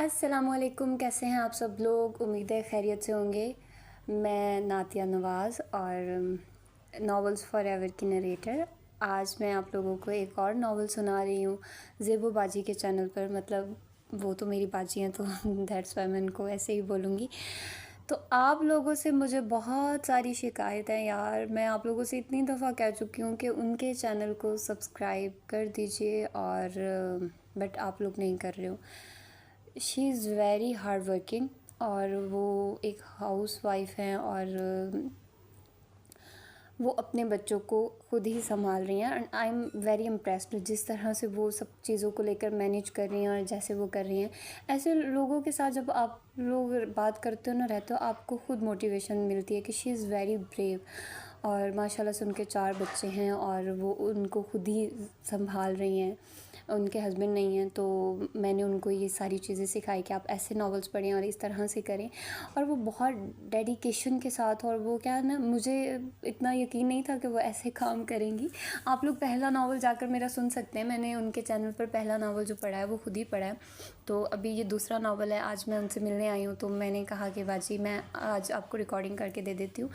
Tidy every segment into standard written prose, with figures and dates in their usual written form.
अस्सलाम वालेकुम, कैसे हैं आप सब लोग। उम्मीद है खैरियत से होंगे। मैं नातिया नवाज़ और नॉवेल्स फॉर एवर की नरेटर। आज मैं आप लोगों को एक और नावल सुना रही हूँ ज़ेबो बाजी के चैनल पर। मतलब वो तो मेरी बाजी हैं तो दैट्स वाई मैं उनको ऐसे ही बोलूँगी। तो आप लोगों से मुझे बहुत सारी शिकायत है यार। मैं आप लोगों से इतनी दफ़ा कह चुकी हूँ कि उनके चैनल को सब्सक्राइब कर दीजिए और बट आप लोग नहीं कर रहे हो। She is very hard working और वो एक हाउस वाइफ हैं और वो अपने बच्चों को खुद ही संभाल रही हैं। And I am very impressed जिस तरह से वो सब चीज़ों को लेकर मैनेज कर रही हैं और जैसे वो कर रही हैं। ऐसे लोगों के साथ जब आप लोग बात करते हो ना रहते हो, आपको खुद मोटिवेशन मिलती है कि शी इज़ वेरी ब्रेव। और माशाल्लाह से उनके 4 बच्चे हैं और वो उनको खुद ही संभाल रही हैं। उनके हस्बैंड नहीं हैं तो मैंने उनको ये सारी चीज़ें सिखाई कि आप ऐसे नॉवेल्स पढ़ें और इस तरह से करें। और वो बहुत डेडिकेशन के साथ, और वो क्या है ना, मुझे इतना यकीन नहीं था कि वो ऐसे काम करेंगी। आप लोग पहला नावल जाकर मेरा सुन सकते हैं। मैंने उनके चैनल पर पहला नावल जो पढ़ा है वो खुद ही पढ़ा है। तो अभी ये दूसरा नावल है। आज मैं उनसे मिलने आई हूँ तो मैंने कहा कि बाजी मैं आज आपको रिकॉर्डिंग करके दे देती हूँ।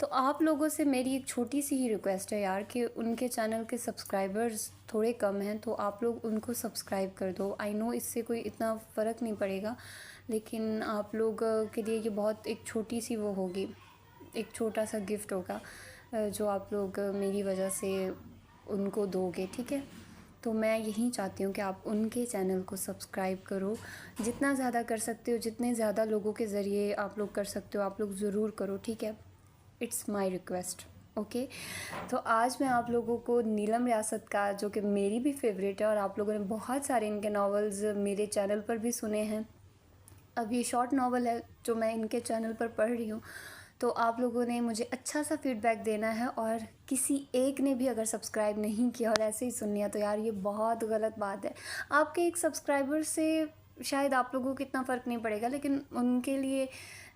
तो आप लोगों से मेरी एक छोटी सी ही रिक्वेस्ट है यार कि उनके चैनल के सब्सक्राइबर्स थोड़े कम हैं तो आप लोग उनको सब्सक्राइब कर दो। आई नो इससे कोई इतना फ़र्क नहीं पड़ेगा, लेकिन आप लोग के लिए ये बहुत एक छोटी सी वो होगी, एक छोटा सा गिफ्ट होगा जो आप लोग मेरी वजह से उनको दोगे, ठीक है। तो मैं यही चाहती हूँ कि आप उनके चैनल को सब्सक्राइब करो। जितना ज़्यादा कर सकते हो, जितने ज़्यादा लोगों के ज़रिए आप लोग कर सकते हो, आप लोग ज़रूर करो, ठीक है। It's my request, okay. तो आज मैं आप लोगों को नीलम रियासत का, जो कि मेरी भी फेवरेट है और आप लोगों ने बहुत सारे इनके नावल्स मेरे चैनल पर भी सुने हैं। अब ये शॉर्ट नावल है जो मैं इनके चैनल पर पढ़ रही हूँ। तो आप लोगों ने मुझे अच्छा सा फीडबैक देना है और किसी एक ने भी अगर सब्सक्राइब नहीं किया और ऐसे ही सुन लिया तो यार ये बहुत गलत बात है। आपके एक सब्सक्राइबर से शायद आप लोगों को इतना फ़र्क नहीं पड़ेगा, लेकिन उनके लिए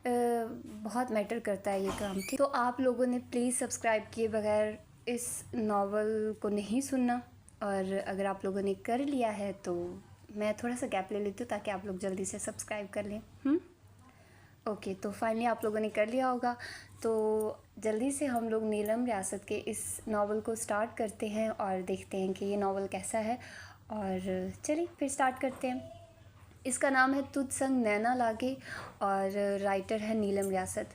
बहुत मैटर करता है ये काम, ठीक। तो आप लोगों ने प्लीज़ सब्सक्राइब किए बगैर इस नावल को नहीं सुनना। और अगर आप लोगों ने कर लिया है तो मैं थोड़ा सा गैप ले लेती हूँ ताकि आप लोग जल्दी से सब्सक्राइब कर लें। ओके, तो फाइनली आप लोगों ने कर लिया होगा। तो जल्दी से हम लोग नीलम रियासत के इस नावल को स्टार्ट करते हैं और देखते हैं कि ये नावल कैसा है। और चलिए फिर स्टार्ट करते हैं। इसका नाम है तुझ संग नैना लागे और राइटर है नीलम रियासत।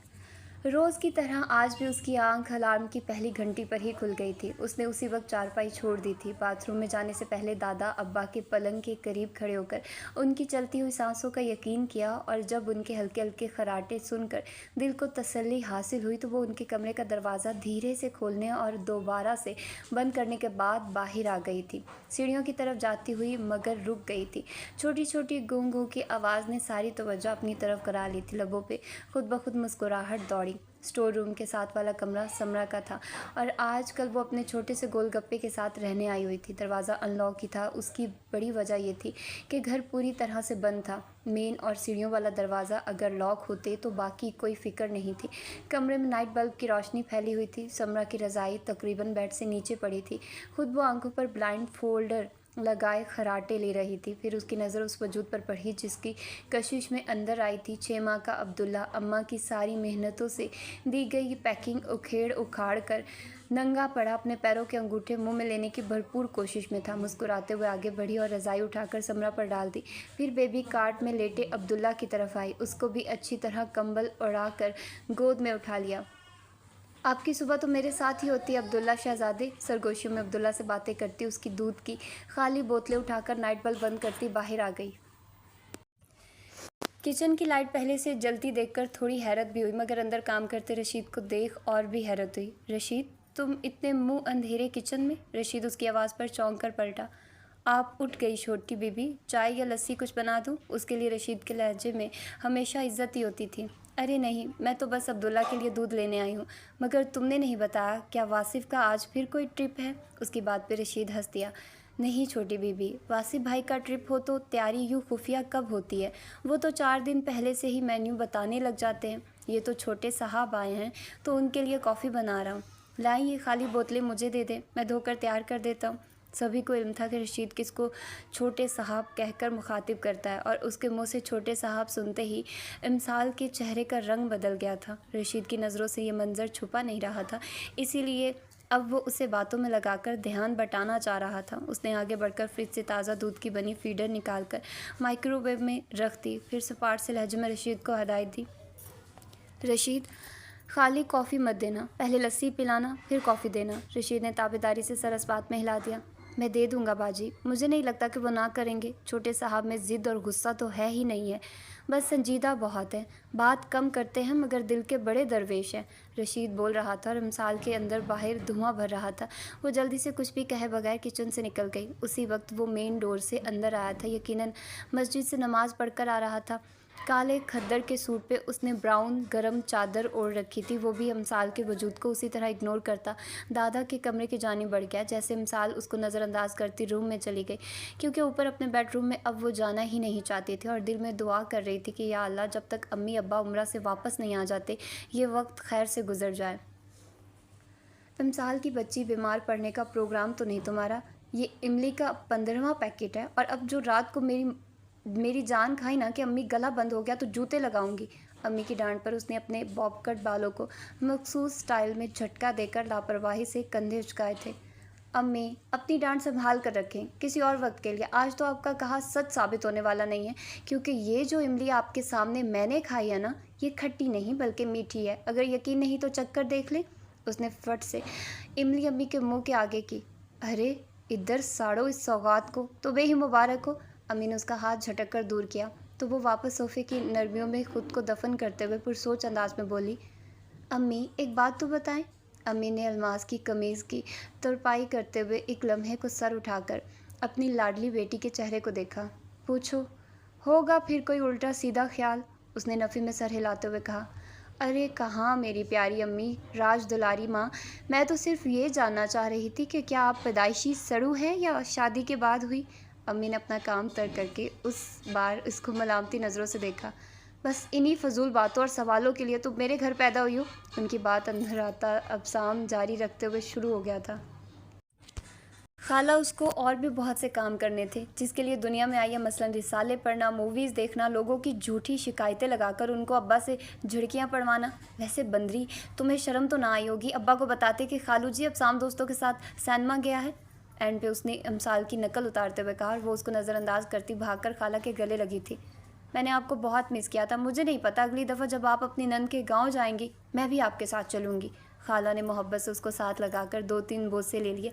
रोज़ की तरह आज भी उसकी आंख अलार्म की पहली घंटी पर ही खुल गई थी। उसने उसी वक्त चारपाई छोड़ दी थी। बाथरूम में जाने से पहले दादा अब्बा के पलंग के करीब खड़े होकर उनकी चलती हुई सांसों का यकीन किया, और जब उनके हल्के हल्के खराटे सुनकर दिल को तसल्ली हासिल हुई तो वो उनके कमरे का दरवाज़ा धीरे से खोलने और दोबारा से बंद करने के बाद बाहर आ गई थी। सीढ़ियों की तरफ जाती हुई मगर रुक गई थी। छोटी छोटी गूं गूं की आवाज़ ने सारी तवज्जो अपनी तरफ करा ली थी। लबों पे खुद ब खुद मुस्कुराहट दौड़ी। स्टोर रूम के साथ वाला कमरा समरा का था और आज कल वो अपने छोटे से गोलगप्पे के साथ रहने आई हुई थी। दरवाज़ा अनलॉक ही था। उसकी बड़ी वजह ये थी कि घर पूरी तरह से बंद था। मेन और सीढ़ियों वाला दरवाज़ा अगर लॉक होते तो बाकी कोई फिक्र नहीं थी। कमरे में नाइट बल्ब की रोशनी फैली हुई थी। समरा की रज़ाई तकरीबन बेड से नीचे पड़ी थी। खुद वो आंखों पर ब्लाइंड फोल्डर लगाए खराटे ले रही थी। फिर उसकी नज़र उस वजूद पर पड़ी जिसकी कशिश में अंदर आई थी। 6 माह का अब्दुल्ला अम्मा की सारी मेहनतों से दी गई पैकिंग उखेड़ उखाड़ कर नंगा पड़ा अपने पैरों के अंगूठे मुंह में लेने की भरपूर कोशिश में था। मुस्कुराते हुए आगे बढ़ी और रज़ाई उठाकर समरा पर डाल दी। फिर बेबी कार्ट में लेटे अब्दुल्ला की तरफ आई। उसको भी अच्छी तरह कंबल उड़ा कर गोद में उठा लिया। आपकी सुबह तो मेरे साथ ही होती है अब्दुल्ला शहज़ादे। सरगोशियों में अब्दुल्ला से बातें करती उसकी दूध की खाली बोतलें उठाकर नाइट बल्ब बंद करती बाहर आ गई। किचन की लाइट पहले से जलती देखकर थोड़ी हैरत भी हुई, मगर अंदर काम करते रशीद को देख और भी हैरत हुई। रशीद, तुम इतने मुंह अंधेरे किचन में? रशीद उसकी आवाज़ पर चौंक कर पलटा। आप उठ गई छोटी बीबी, चाय या लस्सी कुछ बना दूँ? उसके लिए रशीद के लहजे में हमेशा इज्जत ही होती थी। अरे नहीं, मैं तो बस अब्दुल्ला के लिए दूध लेने आई हूँ। मगर तुमने नहीं बताया, क्या वासिफ़ का आज फिर कोई ट्रिप है? उसकी बात पे रशीद हंस दिया। नहीं छोटी बीबी, वासिफ़ भाई का ट्रिप हो तो तैयारी यूँ खुफिया कब होती है? वो तो 4 दिन पहले से ही मेन्यू बताने लग जाते हैं। ये तो छोटे साहब आए हैं तो उनके लिए कॉफ़ी बना रहा हूँ। लाई ये खाली बोतलें मुझे दे दें, मैं धोकर तैयार कर देता हूँ। सभी को इल्म था कि रशीद किसको छोटे साहब कहकर मुखातिब करता है, और उसके मुंह से छोटे साहब सुनते ही इमसाल के चेहरे का रंग बदल गया था। रशीद की नज़रों से ये मंज़र छुपा नहीं रहा था, इसीलिए अब वो उसे बातों में लगाकर ध्यान बटाना चाह रहा था। उसने आगे बढ़कर फ्रिज से ताज़ा दूध की बनी फीडर निकालकर माइक्रोवेव में रख दी। फिर सपाट से लहजे में रशीद को हदायत दी, रशीद खाली कॉफ़ी मत देना, पहले लस्सी पिलाना फिर कॉफ़ी देना। रशीद ने ताबेदारी से सर इस बात में हिला दिया। मैं दे दूंगा बाजी, मुझे नहीं लगता कि वो ना करेंगे। छोटे साहब में ज़िद और गुस्सा तो है ही नहीं है, बस संजीदा बहुत है। बात कम करते हैं मगर दिल के बड़े दरवेश हैं। रशीद बोल रहा था और इमसाल के अंदर बाहर धुआं भर रहा था। वो जल्दी से कुछ भी कहे बगैर किचन से निकल गई। उसी वक्त वो मेन डोर से अंदर आया था। यकीनन मस्जिद से नमाज़ पढ़कर आ रहा था। काले खद्दर के सूट पे उसने ब्राउन गरम चादर ओढ़ रखी थी। वो भी इमसाल के वजूद को उसी तरह इग्नोर करता दादा के कमरे की जानिब बढ़ गया। जैसे इमसाल उसको नज़रअंदाज करती रूम में चली गई, क्योंकि ऊपर अपने बेडरूम में अब वो जाना ही नहीं चाहती थी और दिल में दुआ कर रही थी कि या अल्लाह, जब तक अम्मी अब्बा उम्रा से वापस नहीं आ जाते ये वक्त खैर से गुजर जाए। इमसाल की बच्ची बीमार पड़ने का प्रोग्राम तो नहीं तुम्हारा? ये इमली का 15वां पैकेट है, और अब जो रात को मेरी जान खाई ना कि अम्मी गला बंद हो गया तो जूते लगाऊंगी। अम्मी की डांट पर उसने अपने बॉब कट बालों को मखसूस स्टाइल में झटका देकर लापरवाही से कंधे उचकाए थे। अम्मी, अपनी डांट संभाल कर रखें, किसी और वक्त के लिए। आज तो आपका कहा सच साबित होने वाला नहीं है, क्योंकि ये जो इमली आपके सामने मैंने खाई है ना, ये खट्टी नहीं बल्कि मीठी है। अगर यकीन नहीं तो चक्कर देख ले। उसने फट से इमली अम्मी के मुंह के आगे की। अरे इधर साड़ो इस सौगात को, तो बे ही मुबारक हो। अम्मी ने उसका हाथ झटक कर दूर किया तो वो वापस सोफे की नरमियों में खुद को दफन करते हुए पुरसोच अंदाज में बोली, अम्मी एक बात तो बताएं। अम्मी ने अलमास की कमीज़ की तुरपाई करते हुए एक लम्हे को सर उठाकर अपनी लाडली बेटी के चेहरे को देखा। पूछो, होगा फिर कोई उल्टा सीधा ख्याल। उसने नफ़ी में सर हिलाते हुए कहा। अरे कहाँ मेरी प्यारी अम्मी, राज दुलारी माँ, मैं तो सिर्फ ये जानना चाह रही थी कि क्या आप पैदाइशी सड़ू हैं या शादी के बाद हुई। अम्मी ने अपना काम तर्क करके उस बार इसको मलामती नज़रों से देखा। बस इन्हीं फजूल बातों और सवालों के लिए तुम मेरे घर पैदा हुई हो। उनकी बात अंदर आता अबसाम जारी रखते हुए शुरू हो गया था। खाला उसको और भी बहुत से काम करने थे जिसके लिए दुनिया में आई है, मसलन रिसाले पढ़ना, मूवीज़ देखना, लोगों की झूठी शिकायतें लगाकर उनको अब्बा से झिड़कियाँ पड़वाना। वैसे बंदरी, तुम्हें शर्म तो ना आई होगी अब्बा को बताते कि खालू जी अब शाम दोस्तों के साथ सैनमा गया है। एंड पे उसने इमसाल की नकल उतारते हुए कहा, और वो उसको नज़रअंदाज करती भागकर खाला के गले लगी थी। मैंने आपको बहुत मिस किया था, मुझे नहीं पता अगली दफ़ा जब आप अपनी नंद के गांव जाएंगी मैं भी आपके साथ चलूँगी। खाला ने मोहब्बत से उसको साथ लगाकर 2-3 बोसे ले लिए।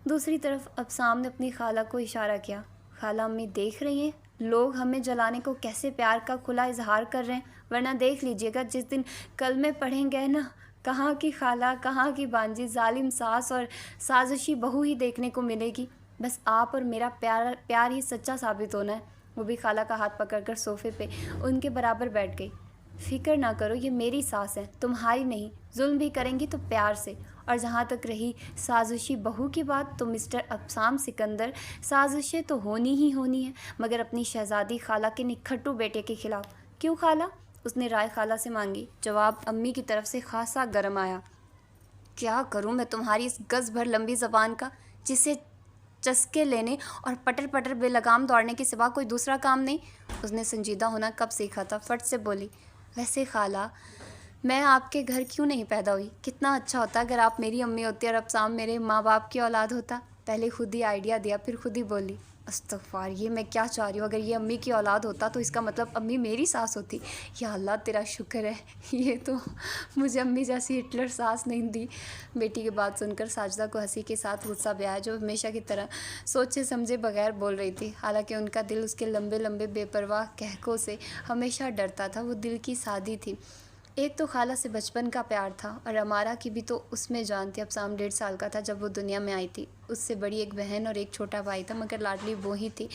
दूसरी तरफ अबसाम ने अपनी खाला को इशारा किया। खाला अम्मी देख रही हैं लोग हमें जलाने को कैसे प्यार का खुला इजहार कर रहे हैं, वरना देख लीजिएगा जिस दिन कलमे पढ़ेंगे ना, कहाँ की खाला कहाँ की बांजी, जालिम सास और साजिशी बहू ही देखने को मिलेगी। बस आप और मेरा प्यार ही सच्चा साबित होना है। वो भी खाला का हाथ पकड़कर सोफे पे उनके बराबर बैठ गई। फिक्र ना करो, ये मेरी सास है, तुम्हारी नहीं। जुल्म भी करेंगी तो प्यार से। और जहाँ तक रही साजिशी बहू की बात, तो मिस्टर अबसाम सिकंदर, साजिशें तो होनी ही होनी है, मगर अपनी शहजादी खाला के निखट्टू बेटे के खिलाफ। क्यों खाला? उसने राय खाला से मांगी। जवाब अम्मी की तरफ से खासा गर्म आया। क्या करूं मैं तुम्हारी इस गज़ भर लंबी ज़बान का, जिसे चस्के लेने और पटर पटर बेलगाम दौड़ने के सिवा कोई दूसरा काम नहीं। उसने संजीदा होना कब सीखा था। फट से बोली, वैसे खाला, मैं आपके घर क्यों नहीं पैदा हुई? कितना अच्छा होता अगर आप मेरी अम्मी होती और अबसाम मेरे माँ बाप की औलाद होता। पहले खुद ही आइडिया दिया, फिर खुद ही बोली, अस्तगफार, ये मैं क्या चाह रही हूँ? अगर ये अम्मी की औलाद होता तो इसका मतलब अम्मी मेरी सास होती। या अल्लाह तेरा शुक्र है, ये तो मुझे अम्मी जैसी हिटलर सास नहीं दी। बेटी की बात सुनकर साजिदा को हंसी के साथ गुस्सा भी आया, जो हमेशा की तरह सोचे समझे बगैर बोल रही थी। हालांकि उनका दिल उसके लंबे लंबे बेपरवाह कहकों से हमेशा डरता था। वो दिल की सादी थी। एक तो खाला से बचपन का प्यार था और अमारा की भी तो उसमें जान थी। अबसाम 1.5 साल का था जब वो दुनिया में आई थी। उससे बड़ी एक बहन और एक छोटा भाई था, मगर लाडली वो ही थी।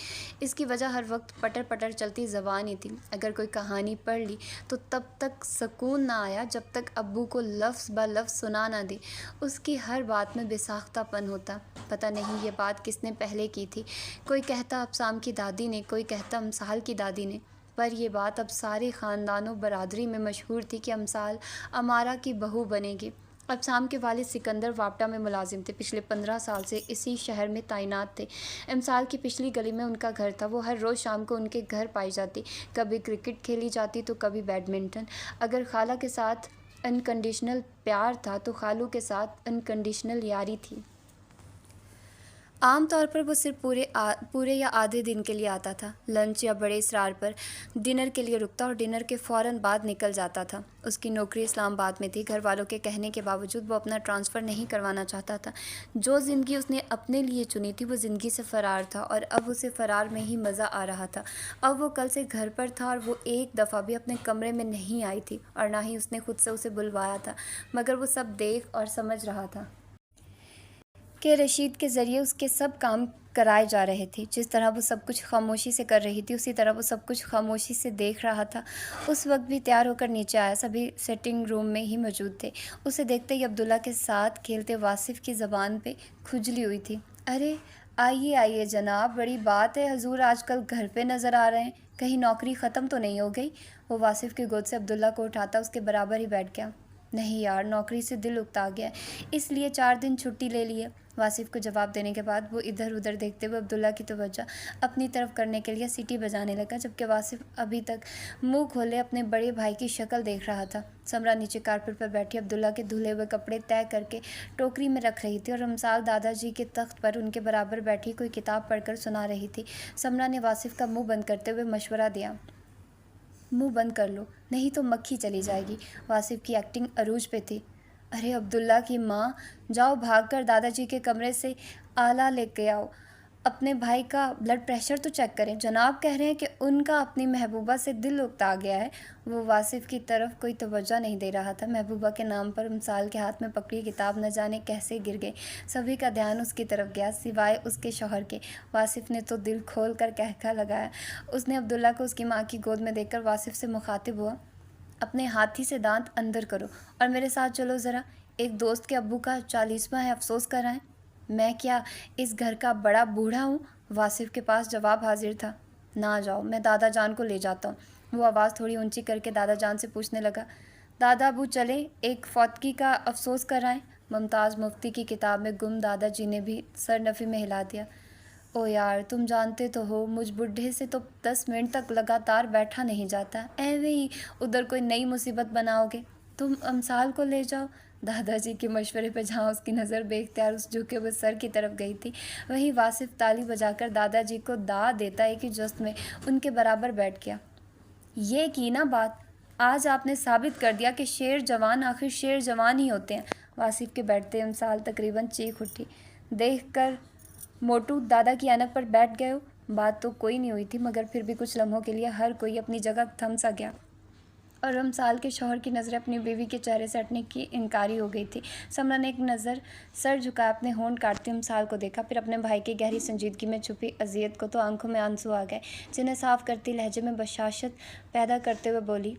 इसकी वजह हर वक्त पटर पटर चलती ज़बान ही थी। अगर कोई कहानी पढ़ ली तो तब तक सुकून ना आया जब तक अब्बू को लफ्ज़ ब लफ्ज़ सुना ना दे। उसकी हर बात में बेसाख्तापन होता। पता नहीं ये बात किसने पहले की थी। कोई कहता अबसाम की दादी ने, कोई कहता अमसाल की दादी ने, पर यह बात अब सारे ख़ानदानों बरादरी में मशहूर थी कि अमसाल अमारा की बहू बनेगी। اب سام کے والد سکندر واپڈا میں ملازم تھے، پچھلے 15 سال سے اسی شہر میں تعینات تھے۔ امسال کی پچھلی گلی میں ان کا گھر تھا۔ وہ ہر روز شام کو ان کے گھر پائی جاتی، کبھی کرکٹ کھیلی جاتی تو کبھی بیڈمنٹن۔ اگر خالہ کے ساتھ انکنڈیشنل پیار تھا تو خالو کے ساتھ انکنڈیشنل یاری تھی۔ عام طور پر وہ صرف پورے یا آدھے دن کے لیے آتا تھا، لنچ یا بڑے اصرار پر ڈنر کے لیے رکتا اور ڈنر کے فوراً بعد نکل جاتا تھا۔ اس کی نوکری اسلام آباد میں تھی۔ گھر والوں کے کہنے کے باوجود وہ اپنا ٹرانسفر نہیں کروانا چاہتا تھا۔ جو زندگی اس نے اپنے لیے چنی تھی وہ زندگی سے فرار تھا، اور اب اسے فرار میں ہی مزہ آ رہا تھا۔ اب وہ کل سے گھر پر تھا اور وہ ایک دفعہ بھی اپنے کمرے میں نہیں آئی تھی، اور نہ ہی اس نے خود سے اسے بلوایا تھا، مگر وہ سب دیکھ اور سمجھ رہا تھا کہ رشید کے ذریعے اس کے سب کام کرائے جا رہے تھے۔ جس طرح وہ سب کچھ خاموشی سے کر رہی تھی، اسی طرح وہ سب کچھ خاموشی سے دیکھ رہا تھا۔ اس وقت بھی تیار ہو کر نیچے آیا، سبھی سیٹنگ روم میں ہی موجود تھے۔ اسے دیکھتے ہی عبداللہ کے ساتھ کھیلتے واصف کی زبان پہ کھجلی ہوئی تھی۔ ارے آئیے آئیے جناب، بڑی بات ہے، حضور آج کل گھر پہ نظر آ رہے ہیں، کہیں نوکری ختم تو نہیں ہو گئی؟ وہ واصف کی گود سے عبداللہ کو اٹھاتا اس کے برابر ہی بیٹھ گیا۔ نہیں یار، نوکری سے دل اکتا گیا ہے، اس لیے 4 دن چھٹی لے لی ہے۔ واصف کو جواب دینے کے بعد وہ ادھر ادھر دیکھتے ہوئے عبداللہ کی توجہ اپنی طرف کرنے کے لیے سیٹی بجانے لگا، جبکہ واصف ابھی تک منہ کھولے اپنے بڑے بھائی کی شکل دیکھ رہا تھا۔ سمرا نیچے کارپٹ پر بیٹھی عبداللہ کے دھلے ہوئے کپڑے طے کر کے ٹوکری میں رکھ رہی تھی، اور امسال دادا جی کے تخت پر ان کے برابر بیٹھی کوئی کتاب پڑھ کر سنا رہی تھی۔ سمرا نے واصف کا منہ بند کرتے ہوئے مشورہ دیا، منہ بند کر لو، نہیں تو مکھی چلی جائے گی۔ واصف کی ایکٹنگ عروج پہ تھی۔ ارے عبداللہ کی ماں، جاؤ بھاگ کر دادا جی کے کمرے سے آلہ لے کے آؤ، اپنے بھائی کا بلڈ پریشر تو چیک کریں، جناب کہہ رہے ہیں کہ ان کا اپنی محبوبہ سے دل اکتا گیا ہے۔ وہ واصف کی طرف کوئی توجہ نہیں دے رہا تھا۔ محبوبہ کے نام پر امسال کے ہاتھ میں پکڑی کتاب نہ جانے کیسے گر گئی۔ سبھی کا دھیان اس کی طرف گیا، سوائے اس کے شوہر کے۔ واصف نے تو دل کھول کر قہقہ لگایا۔ اس نے عبداللہ کو اس کی ماں کی گود میں دیکھ کر واصف سے مخاطب ہوا، اپنے ہاتھی سے دانت اندر کرو اور میرے ساتھ چلو ذرا، ایک دوست کے ابو کا 40واں ہے، افسوس کرائیں۔ میں کیا اس گھر کا بڑا بوڑھا ہوں؟ واصف کے پاس جواب حاضر تھا۔ نہ جاؤ، میں دادا جان کو لے جاتا ہوں۔ وہ آواز تھوڑی اونچی کر کے دادا جان سے پوچھنے لگا، دادا ابو چلے ایک فوتگی کا افسوس کرائیں؟ ممتاز مفتی کی کتاب میں گم دادا جی نے بھی سر نفی میں ہلا دیا۔ او یار، تم جانتے تو ہو مجھ بڈھے سے تو 10 منٹ تک لگاتار بیٹھا نہیں جاتا، ایویں ہی ادھر کوئی نئی مصیبت بناؤ گے۔ تم امسال کو لے جاؤ۔ دادا جی کے مشورے پہ جہاں اس کی نظر بے اختیار اس جھکے ہوئے سر کی طرف گئی تھی، وہیں واصف تالی بجا کر دادا جی کو دا دیتا ایک ہی جست میں ان کے برابر بیٹھ گیا۔ یہ کی نا بات، آج آپ نے ثابت کر دیا کہ شیر جوان آخر شیر جوان ہی ہوتے ہیں۔ واصف کے بیٹھتے امسال تقریباً چیخ اٹھی، دیکھ کر موٹو دادا کی اینک پر بیٹھ گئے ہو۔ بات تو کوئی نہیں ہوئی تھی، مگر پھر بھی کچھ لمحوں کے لیے ہر کوئی اپنی جگہ تھم سا گیا، اور امسال کے شوہر کی نظریں اپنی بیوی کے چہرے سے ہٹنے کی انکاری ہو گئی تھی۔ سمرا نے ایک نظر سر جھکا اپنے ہونٹ کاٹتے امسال کو دیکھا، پھر اپنے بھائی کی گہری سنجیدگی میں چھپی اذیت کو، تو آنکھوں میں آنسو آ گئے، جنہیں صاف کرتی لہجے میں بشاشت پیدا کرتے ہوئے بولی،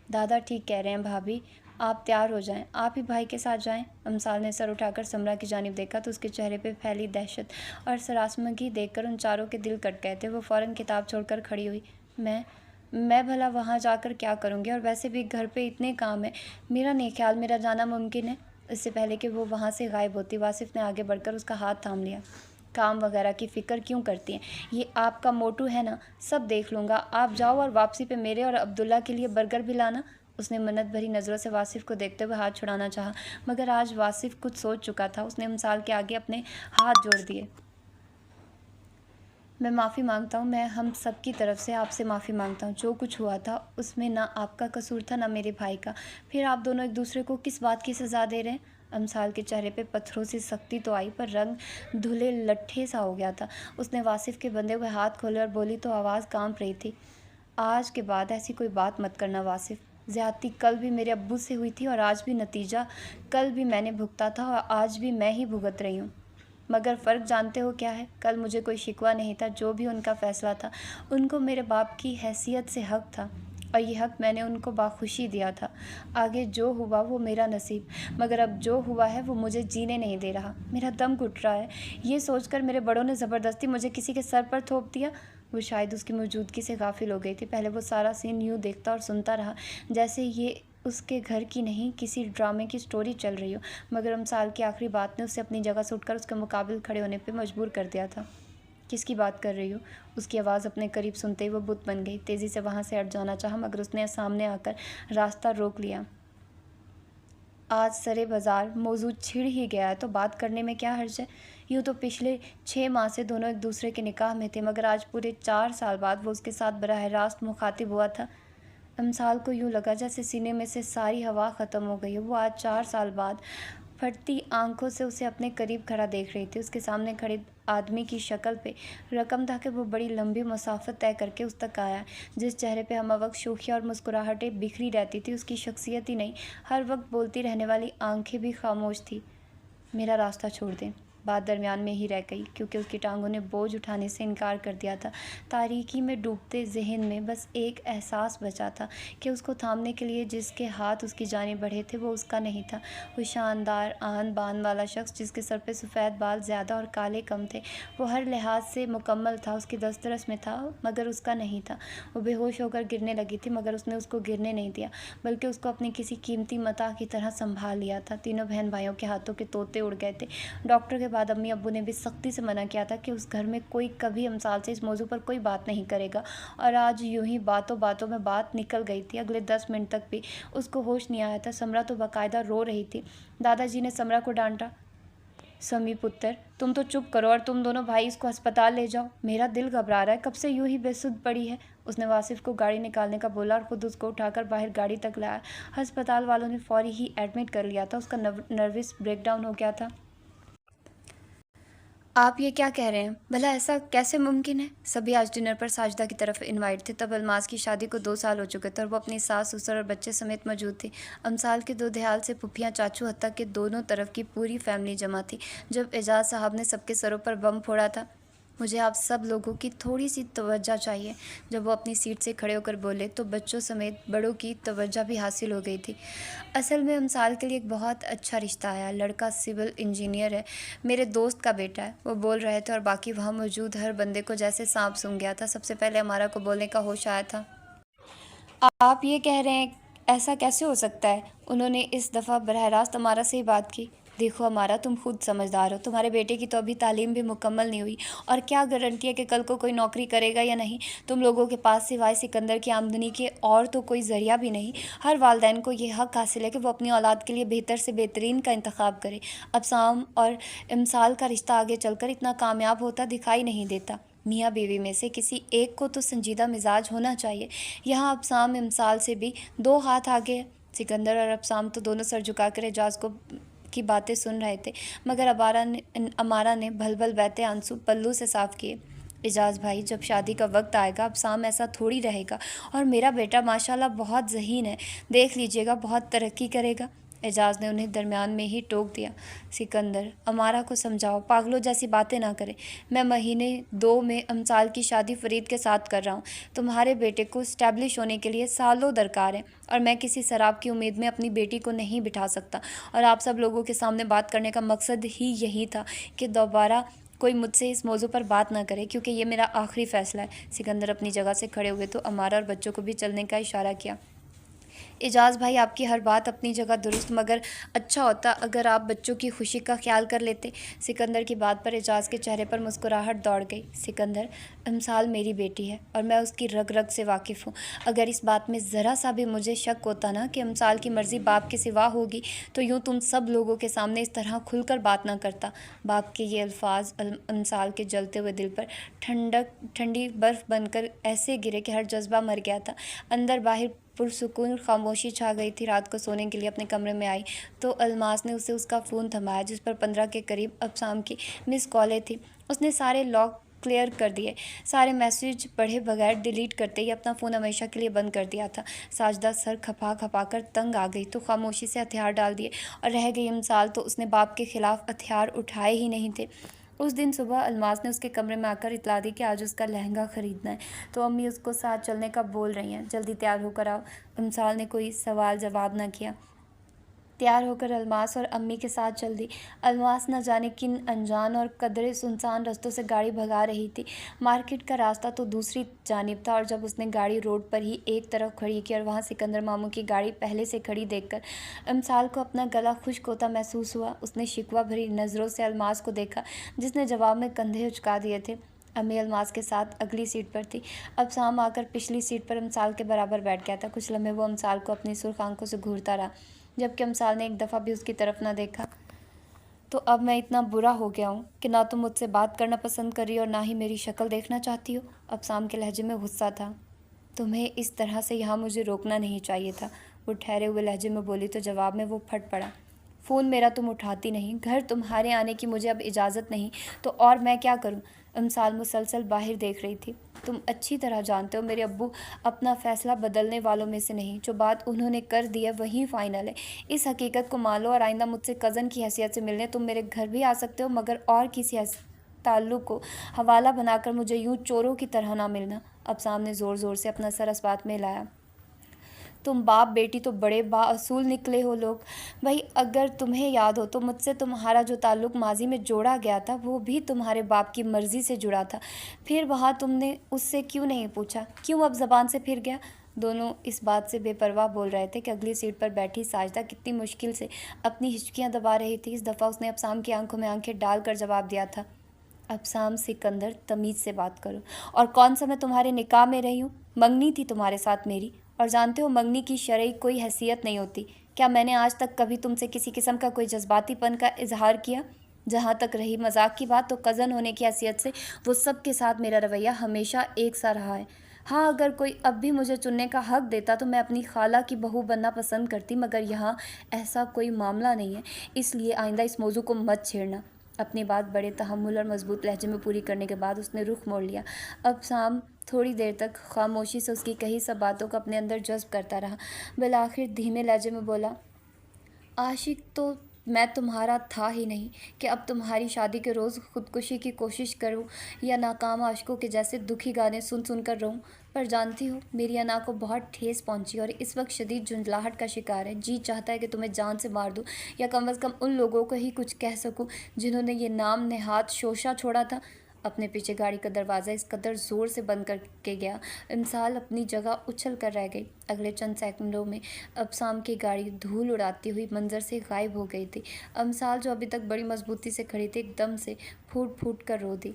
دادا ٹھیک کہہ رہے ہیں بھابھی، آپ تیار ہو جائیں، آپ ہی بھائی کے ساتھ جائیں۔ امسال نے سر اٹھا کر سمرا کی جانب دیکھا تو اس کے چہرے پہ پھیلی دہشت اور سراسمگی دیکھ کر ان چاروں کے دل کٹ گئے تھے۔ وہ فوراً کتاب چھوڑ کر کھڑی ہوئی۔ میں بھلا وہاں جا کر کیا کروں گی، اور ویسے بھی گھر پہ اتنے کام ہیں، میرا نہیں خیال میرا جانا ممکن ہے۔ اس سے پہلے کہ وہ وہاں سے غائب ہوتی، واصف نے آگے بڑھ کر اس کا ہاتھ تھام لیا۔ کام وغیرہ کی فکر کیوں کرتی ہیں، یہ آپ کا موٹو ہے نا، سب دیکھ لوں گا، آپ جاؤ اور واپسی پہ میرے اور عبداللہ کے لیے برگر بھی لانا۔ اس نے منت بھری نظروں سے واصف کو دیکھتے ہوئے ہاتھ چھڑانا چاہا، مگر آج واصف کچھ سوچ چکا تھا۔ اس نے امسال کے آگے اپنے ہاتھ جوڑ دیے۔ میں معافی مانگتا ہوں، میں ہم سب کی طرف سے آپ سے معافی مانگتا ہوں۔ جو کچھ ہوا تھا اس میں نہ آپ کا قصور تھا نہ میرے بھائی کا، پھر آپ دونوں ایک دوسرے کو کس بات کی سزا دے رہے ہیں؟ امسال کے چہرے پہ پتھروں سی سختی تو آئی، پر رنگ دھلے لٹھے سا ہو گیا تھا۔ اس نے واصف کے بندھے ہوئے ہاتھ کھولے اور بولی تو آواز کانپ رہی تھی، آج کے بعد ایسی کوئی بات مت کرنا واصف۔ زیادتی کل بھی میرے ابو سے ہوئی تھی، اور آج بھی نتیجہ کل بھی میں نے بھگتا تھا اور آج بھی میں ہی بھگت رہی ہوں، مگر فرق جانتے ہو کیا ہے؟ کل مجھے کوئی شکوہ نہیں تھا، جو بھی ان کا فیصلہ تھا ان کو میرے باپ کی حیثیت سے حق تھا، اور یہ حق میں نے ان کو باخوشی دیا تھا۔ آگے جو ہوا وہ میرا نصیب، مگر اب جو ہوا ہے وہ مجھے جینے نہیں دے رہا، میرا دم گھٹ رہا ہے۔ یہ سوچ کر میرے بڑوں نے زبردستی مجھے کسی کے سر پر تھوپ دیا۔ وہ شاید اس کی موجودگی سے غافل ہو گئی تھی۔ پہلے وہ سارا سین یوں دیکھتا اور سنتا رہا جیسے یہ اس کے گھر کی نہیں کسی ڈرامے کی سٹوری چل رہی ہو، مگر امسال کی آخری بات نے اسے اپنی جگہ سے اٹھ کر اس کے مقابل کھڑے ہونے پہ مجبور کر دیا تھا۔ کس کی بات کر رہی ہو؟ اس کی آواز اپنے قریب سنتے ہی وہ بت بن گئی۔ تیزی سے وہاں سے ہٹ جانا چاہا مگر اس نے سامنے آ کر راستہ روک لیا۔ آج سرے بازار موضوع چھڑ ہی گیا ہے تو بات کرنے میں کیا حرج ہے؟ یوں تو پچھلے 6 ماہ سے دونوں ایک دوسرے کے نکاح میں تھے، مگر آج پورے 4 سال بعد وہ اس کے ساتھ براہ راست مخاطب ہوا تھا۔ امسال کو یوں لگا جیسے سینے میں سے ساری ہوا ختم ہو گئی ہے۔ وہ آج 4 سال بعد پھٹتی آنکھوں سے اسے اپنے قریب کھڑا دیکھ رہی تھی۔ اس کے سامنے کھڑے آدمی کی شکل پہ رقم تھا کہ وہ بڑی لمبی مسافت طے کر کے اس تک آیا۔ جس چہرے پہ ہمہ وقت شوخیاں اور مسکراہٹیں بکھری رہتی تھی، اس کی شخصیت ہی نہیں، ہر وقت بولتی رہنے والی آنکھیں بھی خاموش تھی۔ میرا راستہ چھوڑ دیں۔ بات درمیان میں ہی رہ گئی کیونکہ اس کی ٹانگوں نے بوجھ اٹھانے سے انکار کر دیا تھا۔ تاریکی میں ڈوبتے ذہن میں بس ایک احساس بچا تھا کہ اس کو تھامنے کے لیے جس کے ہاتھ اس کی جانب بڑھے تھے وہ اس کا نہیں تھا۔ وہ شاندار آن بان والا شخص جس کے سر پہ سفید بال زیادہ اور کالے کم تھے، وہ ہر لحاظ سے مکمل تھا، اس کی دسترس میں تھا مگر اس کا نہیں تھا۔ وہ بے ہوش ہو کر گرنے لگی تھی مگر اس نے اس کو گرنے نہیں دیا بلکہ اس کو اپنی کسی قیمتی متاع کی طرح سنبھال لیا تھا۔ تینوں بہن بھائیوں کے ہاتھوں کے طوطے اڑ گئے تھے۔ ڈاکٹر کے بعد امی ابو نے بھی سختی سے منع کیا تھا کہ اس گھر میں کوئی کبھی امسال سے اس موضوع پر کوئی بات نہیں کرے گا، اور آج یوں ہی باتوں باتوں میں بات نکل گئی تھی۔ اگلے 10 منٹ تک بھی اس کو ہوش نہیں آیا تھا۔ سمرا تو باقاعدہ رو رہی تھی۔ دادا جی نے سمرا کو ڈانٹا، سمی پتر تم تو چپ کرو اور تم دونوں بھائی اس کو ہسپتال لے جاؤ، میرا دل گھبرا رہا ہے، کب سے یوں ہی بے سدھ پڑی ہے۔ اس نے واصف کو گاڑی نکالنے کا بولا اور خود اس کو اٹھا کر باہر گاڑی تک لایا۔ ہسپتال والوں نے فوری ہی ایڈمٹ کر لیا تھا، اس کا نروس بریک ڈاؤن ہو گیا تھا۔ آپ یہ کیا کہہ رہے ہیں؟ بھلا ایسا کیسے ممکن ہے؟ سبھی آج ڈنر پر ساجدہ کی طرف انوائٹ تھے۔ تب الماس کی شادی کو 2 سال ہو چکے تھے اور وہ اپنی ساس سسر اور بچے سمیت موجود تھی۔ امسال کے 2 دھیال سے پھپھیاں چاچو حتیٰ کہ دونوں طرف کی پوری فیملی جمع تھی۔ جب اعجاز صاحب نے سب کے سروں پر بم پھوڑا تھا، مجھے آپ سب لوگوں کی تھوڑی سی توجہ چاہیے، جب وہ اپنی سیٹ سے کھڑے ہو کر بولے تو بچوں سمیت بڑوں کی توجہ بھی حاصل ہو گئی تھی۔ اصل میں امسال کے لیے ایک بہت اچھا رشتہ آیا۔ لڑکا سول انجینئر ہے، میرے دوست کا بیٹا ہے۔ وہ بول رہے تھے اور باقی وہاں موجود ہر بندے کو جیسے سانپ سونگھ گیا تھا۔ سب سے پہلے ہمارا کو بولنے کا ہوش آیا تھا۔ آپ یہ کہہ رہے ہیں ایسا کیسے ہو سکتا ہے؟ انہوں نے اس دفعہ براہ راست ہمارا سے ہی بات کی۔ دیکھو ہمارا، تم خود سمجھدار ہو، تمہارے بیٹے کی تو ابھی تعلیم بھی مکمل نہیں ہوئی، اور کیا گارنٹی ہے کہ کل کو کوئی نوکری کرے گا یا نہیں؟ تم لوگوں کے پاس سوائے سکندر کی آمدنی کے اور تو کوئی ذریعہ بھی نہیں۔ ہر والدین کو یہ حق حاصل ہے کہ وہ اپنی اولاد کے لیے بہتر سے بہترین کا انتخاب کرے۔ ابسام اور امسال کا رشتہ آگے چل کر اتنا کامیاب ہوتا دکھائی نہیں دیتا۔ میاں بیوی میں سے کسی ایک کو تو سنجیدہ مزاج ہونا چاہیے۔ یہاں ابسام امسال سے بھی 2 ہاتھ آگے ہے۔ سکندر اور ابسام تو دونوں سر جھکا کر اعجاز کی باتیں سن رہے تھے مگر امارا نے بھل بھل بہتے آنسو پلو سے صاف کیے۔ اعجاز بھائی، جب شادی کا وقت آئے گا ابسام ایسا تھوڑی رہے گا، اور میرا بیٹا ماشاءاللہ بہت ذہین ہے، دیکھ لیجئے گا بہت ترقی کرے گا۔ اعجاز نے انہیں درمیان میں ہی ٹوک دیا۔ سکندر، امارا کو سمجھاؤ، پاگلوں جیسی باتیں نہ کرے۔ میں مہینے 2 میں امسال کی شادی فرید کے ساتھ کر رہا ہوں۔ تمہارے بیٹے کو اسٹیبلش ہونے کے لیے سالوں درکار ہیں، اور میں کسی سراب کی امید میں اپنی بیٹی کو نہیں بٹھا سکتا، اور آپ سب لوگوں کے سامنے بات کرنے کا مقصد ہی یہی تھا کہ دوبارہ کوئی مجھ سے اس موضوع پر بات نہ کرے، کیونکہ یہ میرا آخری فیصلہ ہے۔ سکندر اپنی جگہ سے کھڑے ہوئے تو امارا اور بچوں کو بھی چلنے کا اشارہ کیا۔ اعجاز بھائی، آپ کی ہر بات اپنی جگہ درست، مگر اچھا ہوتا اگر آپ بچوں کی خوشی کا خیال کر لیتے۔ سکندر کی بات پر اعجاز کے چہرے پر مسکراہٹ دوڑ گئی۔ سکندر، امسال میری بیٹی ہے اور میں اس کی رگ رگ سے واقف ہوں۔ اگر اس بات میں ذرا سا بھی مجھے شک ہوتا نا کہ امسال کی مرضی باپ کے سوا ہوگی تو یوں تم سب لوگوں کے سامنے اس طرح کھل کر بات نہ کرتا۔ باپ کے یہ الفاظ امسال کے جلتے ہوئے دل پر ٹھنڈی برف بن کر ایسے گرے کہ ہر جذبہ مر گیا تھا۔ اندر باہر پرسکون خاموشی چھا گئی تھی۔ رات کو سونے کے لیے اپنے کمرے میں آئی تو الماس نے اسے اس کا فون تھمایا جس پر 15 کے قریب ابسام کی مس کالیں تھیں۔ اس نے سارے لاک کلیئر کر دیے، سارے میسیج پڑھے بغیر ڈیلیٹ کرتے ہی اپنا فون ہمیشہ کے لیے بند کر دیا تھا۔ ساجدہ سر کھپا کھپا کر تنگ آ گئی تو خاموشی سے ہتھیار ڈال دیے، اور رہ گئی امسال تو اس نے باپ کے خلاف ہتھیار اٹھائے ہی نہیں تھے۔ اس دن صبح الماس نے اس کے کمرے میں آ کر اطلاع دی کہ آج اس کا لہنگا خریدنا ہے، تو امی اس کو ساتھ چلنے کا بول رہی ہیں، جلدی تیار ہو کر آؤ۔ امسال نے کوئی سوال جواب نہ کیا۔ तैयार होकर अलमास और अम्मी के साथ चल दी। अलमास न जाने किन अनजान और कदरे सुनसान रास्तों से गाड़ी भगा रही थी। मार्केट का रास्ता तो दूसरी जानिब था, और जब उसने गाड़ी रोड पर ही एक तरफ खड़ी की और वहाँ सिकंदर मामू की गाड़ी पहले से खड़ी देखकर अमसाल को अपना गला खुश्क होता महसूस हुआ। उसने शिकवा भरी नज़रों से अलमास को देखा, जिसने जवाब में कंधे उचका दिए थे। अम्मी अलमास के साथ अगली सीट पर थी। अब शाम आकर पिछली सीट पर अमसाल के बराबर बैठ गया था। कुछ लम्हे वो अमसाल को अपनी सुर्ख आंखों से घूरता रहा, जबकि अमसाल ने एक दफ़ा भी उसकी तरफ न देखा। तो अब मैं इतना बुरा हो गया हूँ कि ना तुम मुझसे बात करना पसंद कर रही हो और ना ही मेरी शक्ल देखना चाहती हो। अब शाम के लहजे में गुस्सा था। तुम्हें इस तरह से यहाँ मुझे रोकना नहीं चाहिए था, वो ठहरे हुए लहजे में बोली। तो जवाब में वो फट पड़ा। फ़ोन मेरा तुम उठाती नहीं, घर तुम्हारे आने की मुझे अब इजाज़त नहीं, तो और मैं क्या करूँ? अमसाल मुसलसल बाहर देख रही थी। तुम अच्छी तरह जानते हो मेरे अब्बू अपना फ़ैसला बदलने वालों में से नहीं। जो बात उन्होंने कर दी है वही फ़ाइनल है। इस हकीकत को मान लो, और आइंदा मुझसे कज़न की हैसियत से मिलने तुम मेरे घर भी आ सकते हो, मगर और किसी ताल्लुक़ को हवाला बनाकर मुझे यूँ चोरों की तरह ना मिलना। अब सामने ज़ोर ज़ोर से अपना सर इस बात में लाया। तुम बाप बेटी तो बड़े बाअसूल निकले हो लोग। भाई, अगर तुम्हें याद हो तो मुझसे तुम्हारा जो ताल्लुक़ माजी में जोड़ा गया था वो भी तुम्हारे बाप की मर्ज़ी से जुड़ा था। फिर वहाँ तुमने उससे क्यों नहीं पूछा? क्यों अब ज़बान से फिर गया? दोनों इस बात से बेपरवाह बोल रहे थे कि अगली सीट पर बैठी साजदा कितनी मुश्किल से अपनी हिचकियाँ दबा रही थी। इस दफ़ा उसने अफसाम की आंखों में आंखें डालकर जवाब दिया था। अफसाम सिकंदर, तमीज़ से बात करो। और कौन सा मैं तुम्हारे निकाह में रही हूँ? मंगनी थी तुम्हारे साथ मेरी, और जानते हो मंगनी की शरई कोई हैसियत नहीं होती। क्या मैंने आज तक कभी तुमसे किसी किस्म का कोई जज्बातीपन का इजहार किया? जहाँ तक रही मजाक की बात, तो कज़न होने की हैसियत से वो सब के साथ मेरा रवैया हमेशा एक सा रहा है। हाँ, अगर कोई अब भी मुझे चुनने का हक़ देता तो मैं अपनी खाला की बहू बनना पसंद करती, मगर यहाँ ऐसा कोई मामला नहीं है, इसलिए आइंदा इस मौजू को मत छेड़ना। अपनी बात बड़े तहम्मुल और मजबूत लहजे में पूरी करने के बाद उसने रुख मोड़ लिया। अब शाम थोड़ी देर तक खामोशी से उसकी कही सब बातों को अपने अंदर जज्ब करता रहा। बिलाखिर धीमे लहजे में बोला, आशिक तो मैं तुम्हारा था ही नहीं कि अब तुम्हारी शादी के रोज़ खुदकुशी की कोशिश करूं या नाकाम आशिकों के जैसे दुखी गाने सुन सुन कर रहूं। पर जानती हो, मेरी अना को बहुत ठेस पहुंची और इस वक्त शदीद झुंझलाहट का शिकार है। जी चाहता है कि तुम्हें जान से मार दूं, या कम अज़ कम उन लोगों को ही कुछ कह सकूं जिन्होंने ये नाम नेहात शोशा छोड़ा था। अपने पीछे गाड़ी का दरवाज़ा इस कदर ज़ोर से बंद करके गया, इंसान अपनी जगह उछल कर रह गई। अगले चंद सेकंडों में अबसाम की गाड़ी धूल उड़ाती हुई मंजर से गायब हो गई थी। अमसाल, जो अभी तक बड़ी मजबूती से खड़ी थी, एकदम से फूट फूट कर रो दी।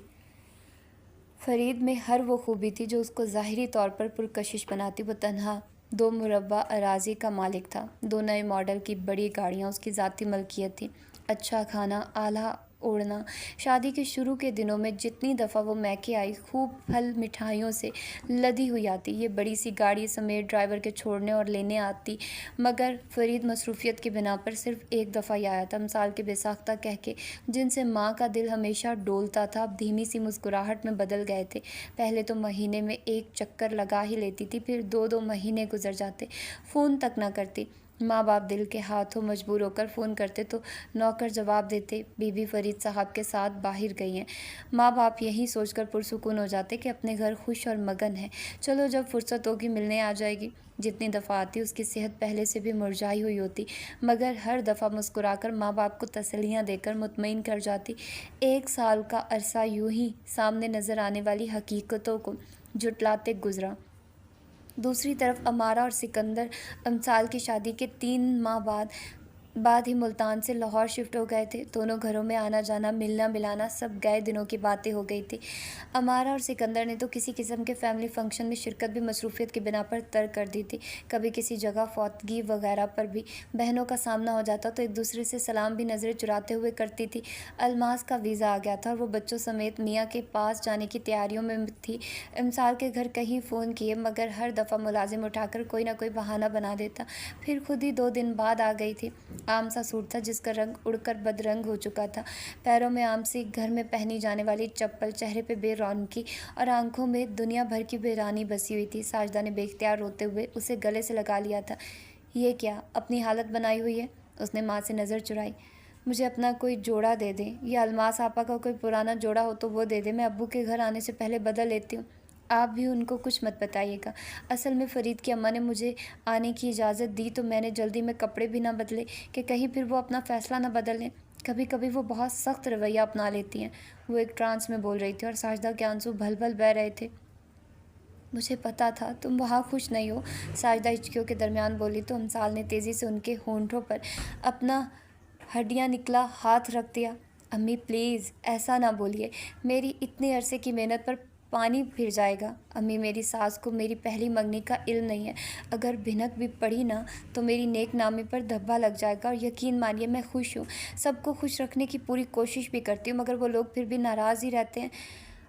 फरीद में हर वो खूबी थी जो उसको ज़ाहिरी तौर पर पुरकशिश बनाती। वो तन्हा 2 मुरब्बा अराज़ी का मालिक था। 2 नए मॉडल की बड़ी गाड़ियाँ उसकी ज़ाती मलकियत थी। अच्छा खाना, आला ओढ़ना। शादी के शुरू के दिनों में जितनी दफ़ा वो मैके आई, खूब फल मिठाइयों से लदी हुई आती। ये बड़ी सी गाड़ी समेत ड्राइवर के छोड़ने और लेने आती, मगर फरीद मसरूफ़ियत की बिना पर सिर्फ़ एक दफ़ा ही आया था। मिसाल के बेसाख्ता कह के जिनसे माँ का दिल हमेशा डोलता था, अब धीमी सी मुस्कुराहट में बदल गए थे। पहले तो महीने में एक चक्कर लगा ही लेती थी, फिर 2-2 महीने गुजर जाते, फ़ोन तक ना करती। माँ बाप दिल के हाथों मजबूर होकर फ़ोन करते तो नौकर जवाब देते, बीबी फरीद साहब के साथ बाहर गई हैं। माँ बाप यही सोचकर पुरसुकून हो जाते कि अपने घर खुश और मगन है। चलो, जब फुर्सत होगी मिलने आ जाएगी। जितनी दफ़ा आती उसकी सेहत पहले से भी मुरझाई हुई होती, मगर हर दफ़ा मुस्कुराकर माँ बाप को तसल्लियाँ देकर मुतमईन कर जाती। 1 साल का अरसा यूं ही सामने नज़र आने वाली हकीकतों को झुटलाते गुजरा। दूसरी तरफ अमारा और सिकंदर अमसाल की शादी के 3 माह बाद ही मुल्तान से लाहौर शिफ्ट हो गए थे। दोनों घरों में आना जाना, मिलना मिलाना सब गए दिनों की बातें हो गई थी। अमारा और सिकंदर ने तो किसी किस्म के फैमिली फंक्शन में शिरकत भी मसरूफियत की बिना पर तर्क कर दी थी। कभी किसी जगह फौतगी वगैरह पर भी बहनों का सामना हो जाता तो एक दूसरे से सलाम भी नज़रें चुराते हुए करती थी। अलमास का वीज़ा आ गया था और वो बच्चों समेत मियाँ के पास जाने की तैयारियों में थी। इमसाल के घर कहीं फ़ोन किए, मगर हर दफ़ा मुलाजिम उठाकर कोई ना कोई बहाना बना देता। फिर खुद ही 2 दिन बाद आ गई थी। आम सा सूट था जिसका रंग उड़कर बदरंग हो चुका था। पैरों में आम सी घर में पहनी जाने वाली चप्पल, चेहरे पे बेरौनकी और आंखों में दुनिया भर की बेरानी बसी हुई थी। साजदा ने बेख्तियार रोते हुए उसे गले से लगा लिया था। ये क्या अपनी हालत बनाई हुई है? उसने माँ से नज़र चुराई। मुझे अपना कोई जोड़ा दे दें, या अलमास आपा का कोई पुराना जोड़ा हो तो वो दे दे, मैं अब्बू के घर आने से पहले बदल लेती हूँ। आप भी उनको कुछ मत बताइएगा। असल में फ़रीद की अम्मा ने मुझे आने की इजाज़त दी तो मैंने जल्दी में कपड़े भी ना बदले कि कहीं फिर वो अपना फ़ैसला ना बदल लें। कभी कभी वो बहुत सख्त रवैया अपना लेती हैं। वो एक ट्रांस में बोल रही थी और साजदा के आंसू भल भल बह रहे थे। मुझे पता था तुम वहाँ खुश नहीं हो, साजदा हिचकियों के दरमियान बोली तो अमसाल ने तेज़ी से उनके होंठों पर अपना हड्डियाँ निकला हाथ रख दिया। अम्मी प्लीज़ ऐसा ना बोलिए, मेरी इतने अरसे की मेहनत पर पानी फिर जाएगा। अम्मी मेरी सास को मेरी पहली मंगनी का इल्म नहीं है, अगर भिनक भी पड़ी ना तो मेरी नेक नामी पर धब्बा लग जाएगा। और यकीन मानिए मैं खुश हूँ, सबको खुश रखने की पूरी कोशिश भी करती हूँ, मगर वो लोग फिर भी नाराज़ ही रहते हैं।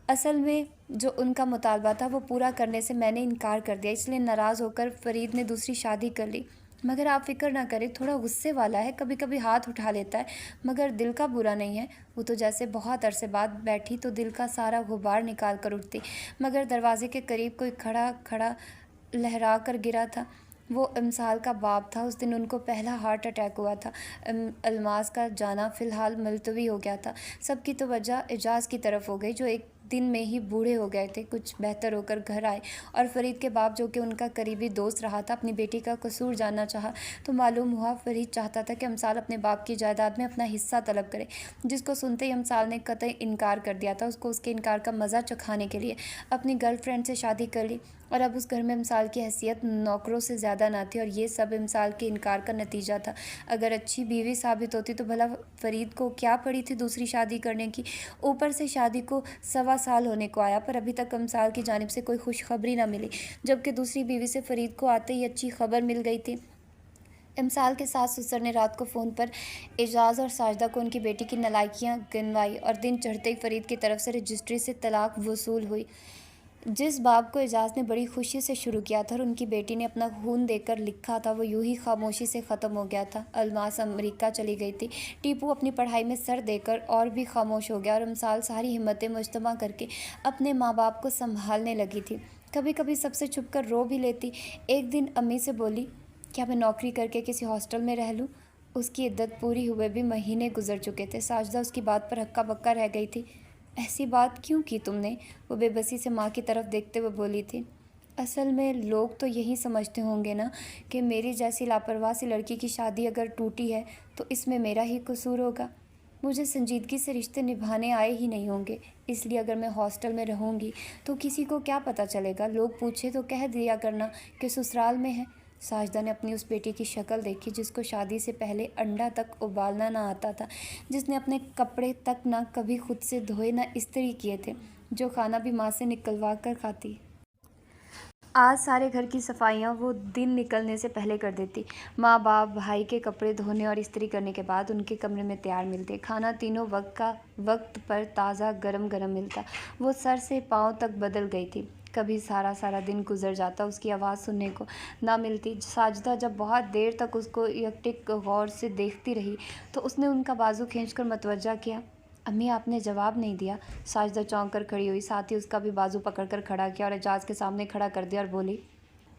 असल में जो उनका मुतालबा था वो पूरा करने से मैंने इनकार कर दिया, इसलिए नाराज़ होकर फ़रीद ने दूसरी शादी कर ली। मगर आप फ़िक्र ना करें, थोड़ा गुस्से वाला है, कभी कभी हाथ उठा लेता है, मगर दिल का बुरा नहीं है। वो तो जैसे बहुत अरसे बाद बैठी तो दिल का सारा गुबार निकाल कर उठती, मगर दरवाजे के करीब कोई खड़ा खड़ा लहरा कर गिरा था। वो अमसाल का बाप था। उस दिन उनको पहला हार्ट अटैक हुआ था। अल्मास का जाना फ़िलहाल मुलतवी हो गया था। सबकी तवज्जो एजाज़ की तरफ हो गई, जो एक दिन में ही बूढ़े हो गए थे। कुछ बेहतर होकर घर आए और फ़रीद के बाप, जो कि उनका करीबी दोस्त रहा था, अपनी बेटी का कसूर जानना चाहा तो मालूम हुआ फ़रीद चाहता था कि अमसाल अपने बाप की जायदाद में अपना हिस्सा तलब करे, जिसको सुनते ही अमसाल ने कतई इनकार कर दिया था। उसको उसके इनकार का मज़ा चखाने के लिए अपनी गर्लफ्रेंड से शादी कर ली और अब उस घर में अमसाल की हैसियत नौकरों से ज़्यादा ना थी। और ये सब अमसाल के इनकार का नतीजा था। अगर अच्छी बीवी साबित होती तो भला फ़रीद को क्या पड़ी थी दूसरी शादी करने की। ऊपर से शादी को 1.25 साल होने को आया, पर अभी तक अमसाल की जानिब से कोई खुशखबरी ना मिली, जबकि दूसरी बीवी से फ़रीद को आते ही अच्छी खबर मिल गई थी। अमसाल के सास ससुर ने रात को फ़ोन पर एजाज़ और साजदा को उनकी बेटी की नालायकियाँ गिनवाई और दिन चढ़ते ही फ़रीद की तरफ से रजिस्ट्री से तलाक वसूल हुई। जिस बाब को एजाज़ ने बड़ी खुशी से शुरू किया था और उनकी बेटी ने अपना खून देकर लिखा था, वो यूं ही खामोशी से ख़त्म हो गया था। अल्मास अमेरिका चली गई थी। टीपू अपनी पढ़ाई में सर देकर और भी खामोश हो गया और अमसाल सारी हिम्मतें मुजतमा करके अपने माँ बाप को संभालने लगी थी। कभी कभी सबसे छुप कर रो भी लेती। एक दिन अम्मी से बोली, क्या मैं नौकरी करके किसी हॉस्टल में रह लूँ? उसकी इद्दत पूरी हुए भी महीने गुजर चुके थे। साजदा उसकी बात पर हक्का बक्का रह गई थी। ऐसी बात क्यों की तुमने? वो बेबसी से माँ की तरफ देखते हुए बोली थी। असल में लोग तो यही समझते होंगे ना कि मेरी जैसी लापरवाह सी लड़की की शादी अगर टूटी है तो इसमें मेरा ही कसूर होगा। मुझे संजीदगी से रिश्ते निभाने आए ही नहीं होंगे, इसलिए अगर मैं हॉस्टल में रहूँगी तो किसी को क्या पता चलेगा। लोग पूछे तो कह दिया करना कि ससुराल में है। साजदा ने अपनी उस बेटी की शक्ल देखी जिसको शादी से पहले अंडा तक उबालना ना आता था, जिसने अपने कपड़े तक ना कभी खुद से धोए ना इस्त्री किए थे, जो खाना भी माँ से निकलवा कर खाती। आज सारे घर की सफाइयाँ वो दिन निकलने से पहले कर देती। माँ बाप भाई के कपड़े धोने और इस्त्री करने के बाद उनके कमरे में तैयार मिलते। खाना तीनों वक्त पर ताज़ा गरम गरम मिलता। वो सर से पाँव तक बदल गई थी। कभी सारा सारा दिन गुजर जाता, उसकी आवाज़ सुनने को ना मिलती। साजदा जब बहुत देर तक उसको यकटिक गौर से देखती रही तो उसने उनका बाजू खींचकर मतवज्जा किया। अम्मी आपने जवाब नहीं दिया। साजदा चौंक कर खड़ी हुई, साथ ही उसका भी बाजू पकड़कर खड़ा किया और एजाज के सामने खड़ा कर दिया और बोली,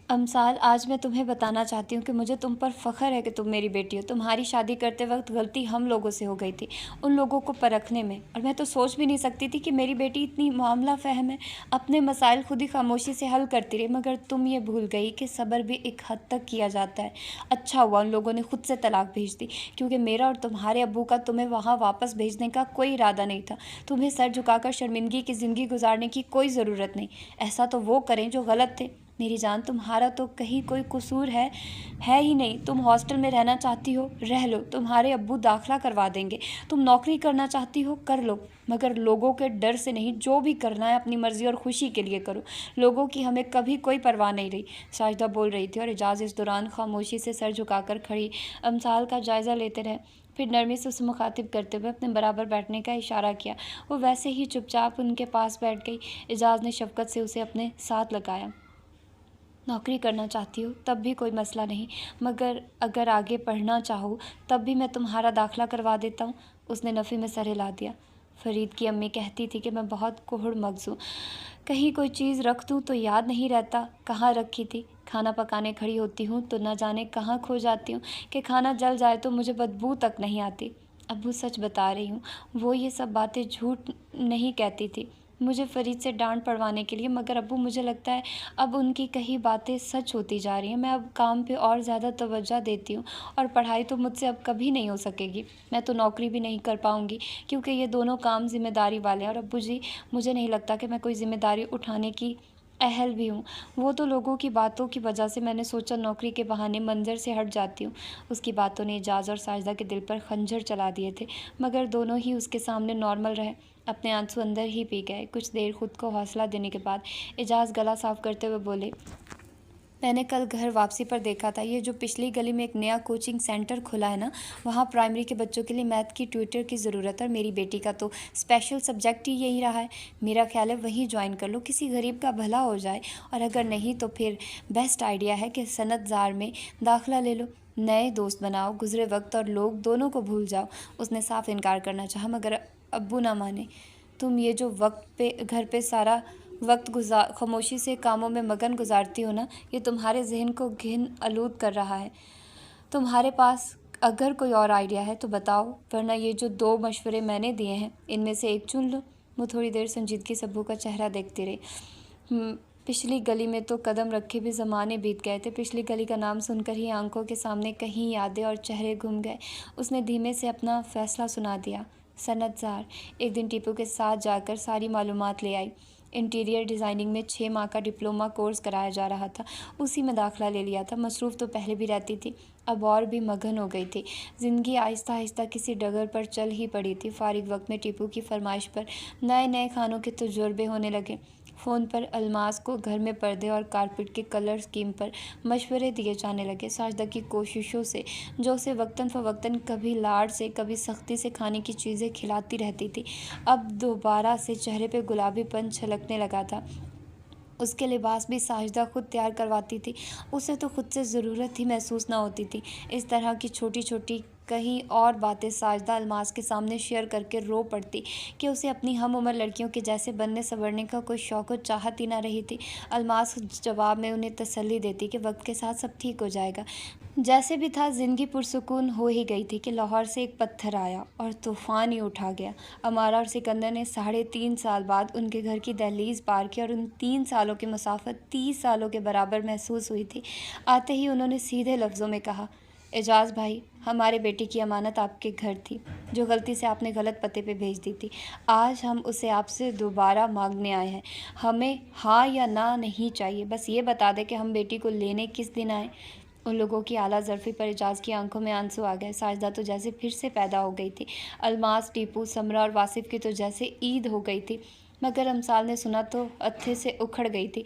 अमसाल आज मैं तुम्हें बताना चाहती हूँ कि मुझे तुम पर फ़ख्र है कि तुम मेरी बेटी हो। तुम्हारी शादी करते वक्त गलती हम लोगों से हो गई थी, उन लोगों को परखने में, और मैं तो सोच भी नहीं सकती थी कि मेरी बेटी इतनी मामला फ़हम है, अपने मसाइल खुद ही खामोशी से हल करती रही। मगर तुम ये भूल गई कि सब्र भी एक हद तक किया जाता है। अच्छा हुआ उन लोगों ने खुद से तलाक भेज दी, क्योंकि मेरा और तुम्हारे अब्बू का तुम्हें वहाँ वापस भेजने का कोई इरादा नहीं था। तुम्हें सर झुकाकर शर्मिंदगी की ज़िंदगी गुजारने की कोई ज़रूरत नहीं। ऐसा तो वो करें जो गलत थे। मेरी जान, तुम्हारा तो कहीं कोई कसूर है ही नहीं। तुम हॉस्टल में रहना चाहती हो, रह लो, तुम्हारे अब्बू दाखिला करवा देंगे। तुम नौकरी करना चाहती हो, कर लो, मगर लोगों के डर से नहीं। जो भी करना है अपनी मर्ज़ी और खुशी के लिए करो। लोगों की हमें कभी कोई परवाह नहीं रही। साजदा बोल रही थी और एजाज़ इस दौरान खामोशी से सर झुकाकर खड़ी अमसाल का जायज़ा लेते रहे। फिर नरमी से उसे मुखातिब करते हुए अपने बराबर बैठने का इशारा किया। वो वैसे ही चुपचाप उनके पास बैठ गई। एजाज़ ने शफ़क़त से उसे अपने साथ लगाया। नौकरी करना चाहती हो तब भी कोई मसला नहीं, मगर अगर आगे पढ़ना चाहो तब भी मैं तुम्हारा दाखिला करवा देता हूँ। उसने नफ़ी में सर हिला दिया। फ़रीद की अम्मी कहती थी कि मैं बहुत कोहड़ मग़ज़ हूँ, कहीं कोई चीज़ रख दूँ तो याद नहीं रहता कहाँ रखी थी। खाना पकाने खड़ी होती हूँ तो न जाने कहाँ खो जाती हूँ कि खाना जल जाए तो मुझे बदबू तक नहीं आती। अब्बू सच बता रही हूँ, वो ये सब बातें झूठ नहीं कहती थी। मुझे फ़रीद से डांट पड़वाने के लिए, मगर अब्बू मुझे लगता है अब उनकी कही बातें सच होती जा रही हैं। मैं अब काम पे और ज़्यादा तवज्जो देती हूँ और पढ़ाई तो मुझसे अब कभी नहीं हो सकेगी। मैं तो नौकरी भी नहीं कर पाऊँगी क्योंकि ये दोनों काम ज़िम्मेदारी वाले हैं और अब्बू जी, मुझे नहीं लगता कि मैं कोई ज़िम्मेदारी उठाने की अहल भी हूँ। वो तो लोगों की बातों की वजह से मैंने सोचा नौकरी के बहाने मंज़र से हट जाती हूँ। उसकी बातों ने एजाज़ और साजिदा के दिल पर खंजर चला दिए थे, मगर दोनों ही उसके सामने नॉर्मल रहे। अपने आंसू अंदर ही पी गए। कुछ देर खुद को हौसला देने के बाद एजाज़ गला साफ करते हुए बोले, मैंने कल घर वापसी पर देखा था, ये जो पिछली गली में एक नया कोचिंग सेंटर खुला है ना, वहाँ प्राइमरी के बच्चों के लिए मैथ की ट्यूटर की ज़रूरत है और मेरी बेटी का तो स्पेशल सब्जेक्ट ही यही रहा है। मेरा ख्याल है वहीं ज्वाइन कर लो, किसी गरीब का भला हो जाए, और अगर नहीं तो फिर बेस्ट आइडिया है कि सनत ज़ार में दाखिला ले लो, नए दोस्त बनाओ, गुजरे वक्त और लोग दोनों को भूल जाओ। उसने साफ इनकार करना चाहा, मगर अब्बू ना माने। तुम ये जो वक्त पे घर पे सारा वक्त खामोशी से कामों में मगन गुजारती हो ना, ये तुम्हारे जहन को घिन आलूद कर रहा है। तुम्हारे पास अगर कोई और आइडिया है तो बताओ, वरना ये जो 2 मशवरे मैंने दिए हैं इनमें से एक चुन लो। वो थोड़ी देर संजीदगी से अब्बू का चेहरा देखती रही। पिछली गली में तो कदम रखे भी ज़माने बीत गए थे। पिछली गली का नाम सुनकर ही आंखों के सामने कहीं यादें और चेहरे घूम गए। उसने धीमे से अपना फ़ैसला सुना दिया। सनत ज़ार एक दिन टीपू के साथ जाकर सारी मालूमात ले आई। इंटीरियर डिज़ाइनिंग में 6 माह का डिप्लोमा कोर्स कराया जा रहा था, उसी में दाखिला ले लिया था। मसरूफ़ तो पहले भी रहती थी, अब और भी मगन हो गई थी। ज़िंदगी आहिस्ता आहिस्ता किसी डगर पर चल ही पड़ी थी। फारिग वक्त में टीपू की फरमाइश पर नए नए खानों के तजुर्बे होने लगे। फ़ोन पर अलमास को घर में पर्दे और कारपेट के कलर स्कीम पर मशवरे दिए जाने लगे। साजिदा की कोशिशों से, जो उसे वक्तन फ़वक्तन कभी लाड से कभी सख्ती से खाने की चीज़ें खिलाती रहती थी, अब दोबारा से चेहरे पे गुलाबीपन छलकने लगा था। उसके लिबास भी साजिदा खुद तैयार करवाती थी। उसे तो खुद से ज़रूरत ही महसूस ना होती थी। इस तरह की छोटी छोटी कहीं और बातें साजिदा अलमास के सामने शेयर करके रो पड़ती कि उसे अपनी हम उम्र लड़कियों के जैसे बनने संवरने का कोई शौक़ और चाहत ही ना रही थी। अलमास जवाब में उन्हें तसल्ली देती कि वक्त के साथ सब ठीक हो जाएगा। जैसे भी था, ज़िंदगी पुरसुकून हो ही गई थी कि लाहौर से एक पत्थर आया और तूफ़ान ही उठा गया। अमारा और सिकंदर ने 3.5 साल बाद उनके घर की दहलीज़ पार की और उन 3 सालों की मुसाफत 30 सालों के बराबर महसूस हुई थी। आते ही उन्होंने सीधे लफ्ज़ों में कहा, एजाज़ भाई, हमारे बेटे की अमानत आपके घर थी, जो गलती से आपने गलत पते पे भेज दी थी। आज हम उसे आपसे दोबारा मांगने आए हैं। हमें हाँ या ना नहीं चाहिए, बस ये बता दें कि हम बेटी को लेने किस दिन आए। उन लोगों की आला ज़रफ़ी पर एजाज़ की आंखों में आंसू आ गए। साजिदा तो जैसे फिर से पैदा हो गई थी। अलमास, टीपू, समरा और वासिफ़ की तो जैसे ईद हो गई थी। मगर अमसाल ने सुना तो अत्थे से उखड़ गई थी।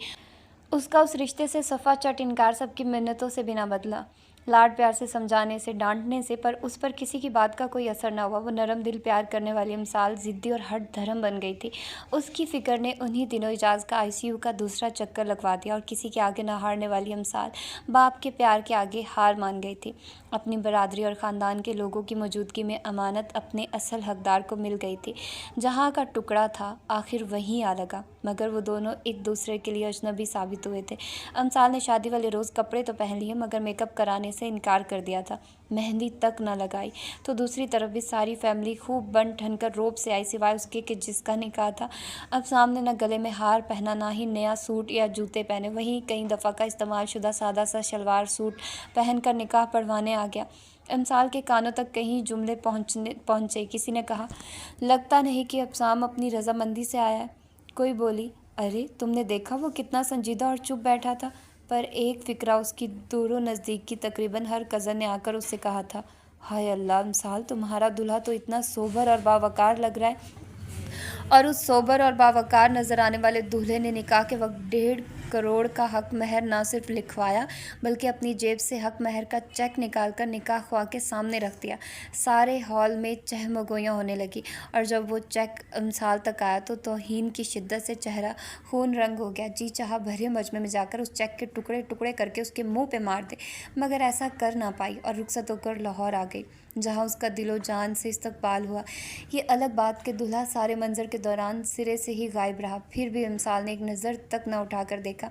उसका उस रिश्ते से सफ़ा चट इनकार सबकी मिन्नतों से बिना बदला। लाड प्यार से समझाने से, डांटने से, पर उस पर किसी की बात का कोई असर ना हुआ। वो नरम दिल प्यार करने वाली अमसाल ज़िद्दी और हठ धर्म बन गई थी। उसकी फ़िक्र ने उन्हीं दिनों एजाज़ का ICU का दूसरा चक्कर लगवा दिया और किसी के आगे ना हारने वाली अमसाल बाप के प्यार के आगे हार मान गई थी। अपनी बरादरी और ख़ानदान के लोगों की मौजूदगी में अमानत अपने असल हकदार को मिल गई थी। जहाँ का टुकड़ा था आखिर वहीं आ लगा, मगर वो दोनों एक दूसरे के लिए अजनबी साबित हुए थे। अमसाल ने शादी वाले रोज़ कपड़े तो पहन लिए, मगर मेकअप कराने से इनकार कर दिया था। मेहंदी तक न लगाई। तो दूसरी तरफ भी सारी फैमिली खूब बन ठन कर रोब से आई, सिवाय उसके कि जिसका निकाह था। अब सामने न गले में हार पहना, ना ही नया सूट या जूते पहने, वहीं कई दफ़ा का इस्तेमाल शुदा सादा सा शलवार सूट पहनकर निकाह पढ़वाने आ गया। अमसाल के कानों तक कहीं जुमले पहुँचे। किसी ने कहा, लगता नहीं कि अबसाम अपनी रजामंदी से आया है। कोई बोली, अरे तुमने देखा वो कितना संजीदा और चुप बैठा था। पर एक फ़िक्रा उसकी दूरों नज़दीक की तकरीबन हर कज़न ने आकर उससे कहा था, हाय अल्लाह अमसाल, तुम्हारा दूल्हा तो इतना सोबर और बावकार लग रहा है। और उस सोबर और बावकार नज़र आने वाले दूल्हे ने निकाह के वक्त 1.5 करोड़ का हक महर ना सिर्फ लिखवाया, बल्कि अपनी जेब से हक महर का चेक निकालकर निकाह ख्वाह के सामने रख दिया। सारे हॉल में चहमगोइयाँ होने लगी और जब वो चेक अमसाल तक आया तो तौहीन की शिद्दत से चेहरा खून रंग हो गया। जी चाहा भरे मजमे में जाकर उस चेक के टुकड़े टुकड़े करके उसके मुंह पे मार दे, मगर ऐसा कर ना पाई और रुखसत होकर लाहौर आ गई, जहाँ उसका दिलो जान से इस्तकबाल हुआ। ये अलग बात कि दूल्हा सारे मंजर के दौरान सिरे से ही गायब रहा, फिर भी अमसाल ने एक नज़र तक न उठाकर देखा।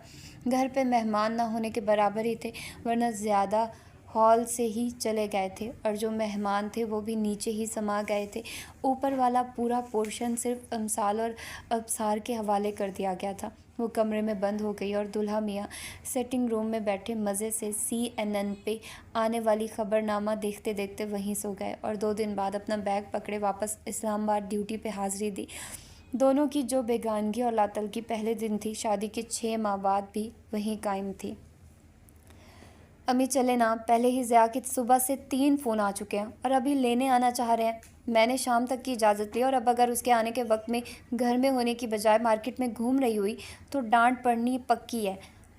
घर पे मेहमान ना होने के बराबर ही थे, वरना ज़्यादा ہال سے ہی چلے گئے تھے اور جو مہمان تھے وہ بھی نیچے ہی سما گئے تھے۔ اوپر والا پورا پورشن صرف امثال اور ابصار کے حوالے کر دیا گیا تھا۔ وہ کمرے میں بند ہو گئی اور دلہا میاں سیٹنگ روم میں بیٹھے مزے سے CNN پہ آنے والی خبرنامہ دیکھتے دیکھتے وہیں سو گئے اور 2 دن بعد اپنا بیگ پکڑے واپس اسلام آباد ڈیوٹی پہ حاضری دی۔ دونوں کی جو بیگانگی اور لاطلقی پہلے دن تھی، شادی کے 6 ماہ بعد بھی وہیں قائم تھی۔ امی چلے نا، پہلے ہی ضیاء کے صبح سے 3 فون آ چکے ہیں اور ابھی لینے آنا چاہ رہے ہیں۔ میں نے شام تک کی اجازت لی اور اب اگر اس کے آنے کے وقت میں گھر میں ہونے کی بجائے مارکیٹ میں گھوم رہی ہوئی تو ڈانٹ پڑنی پکی ہے۔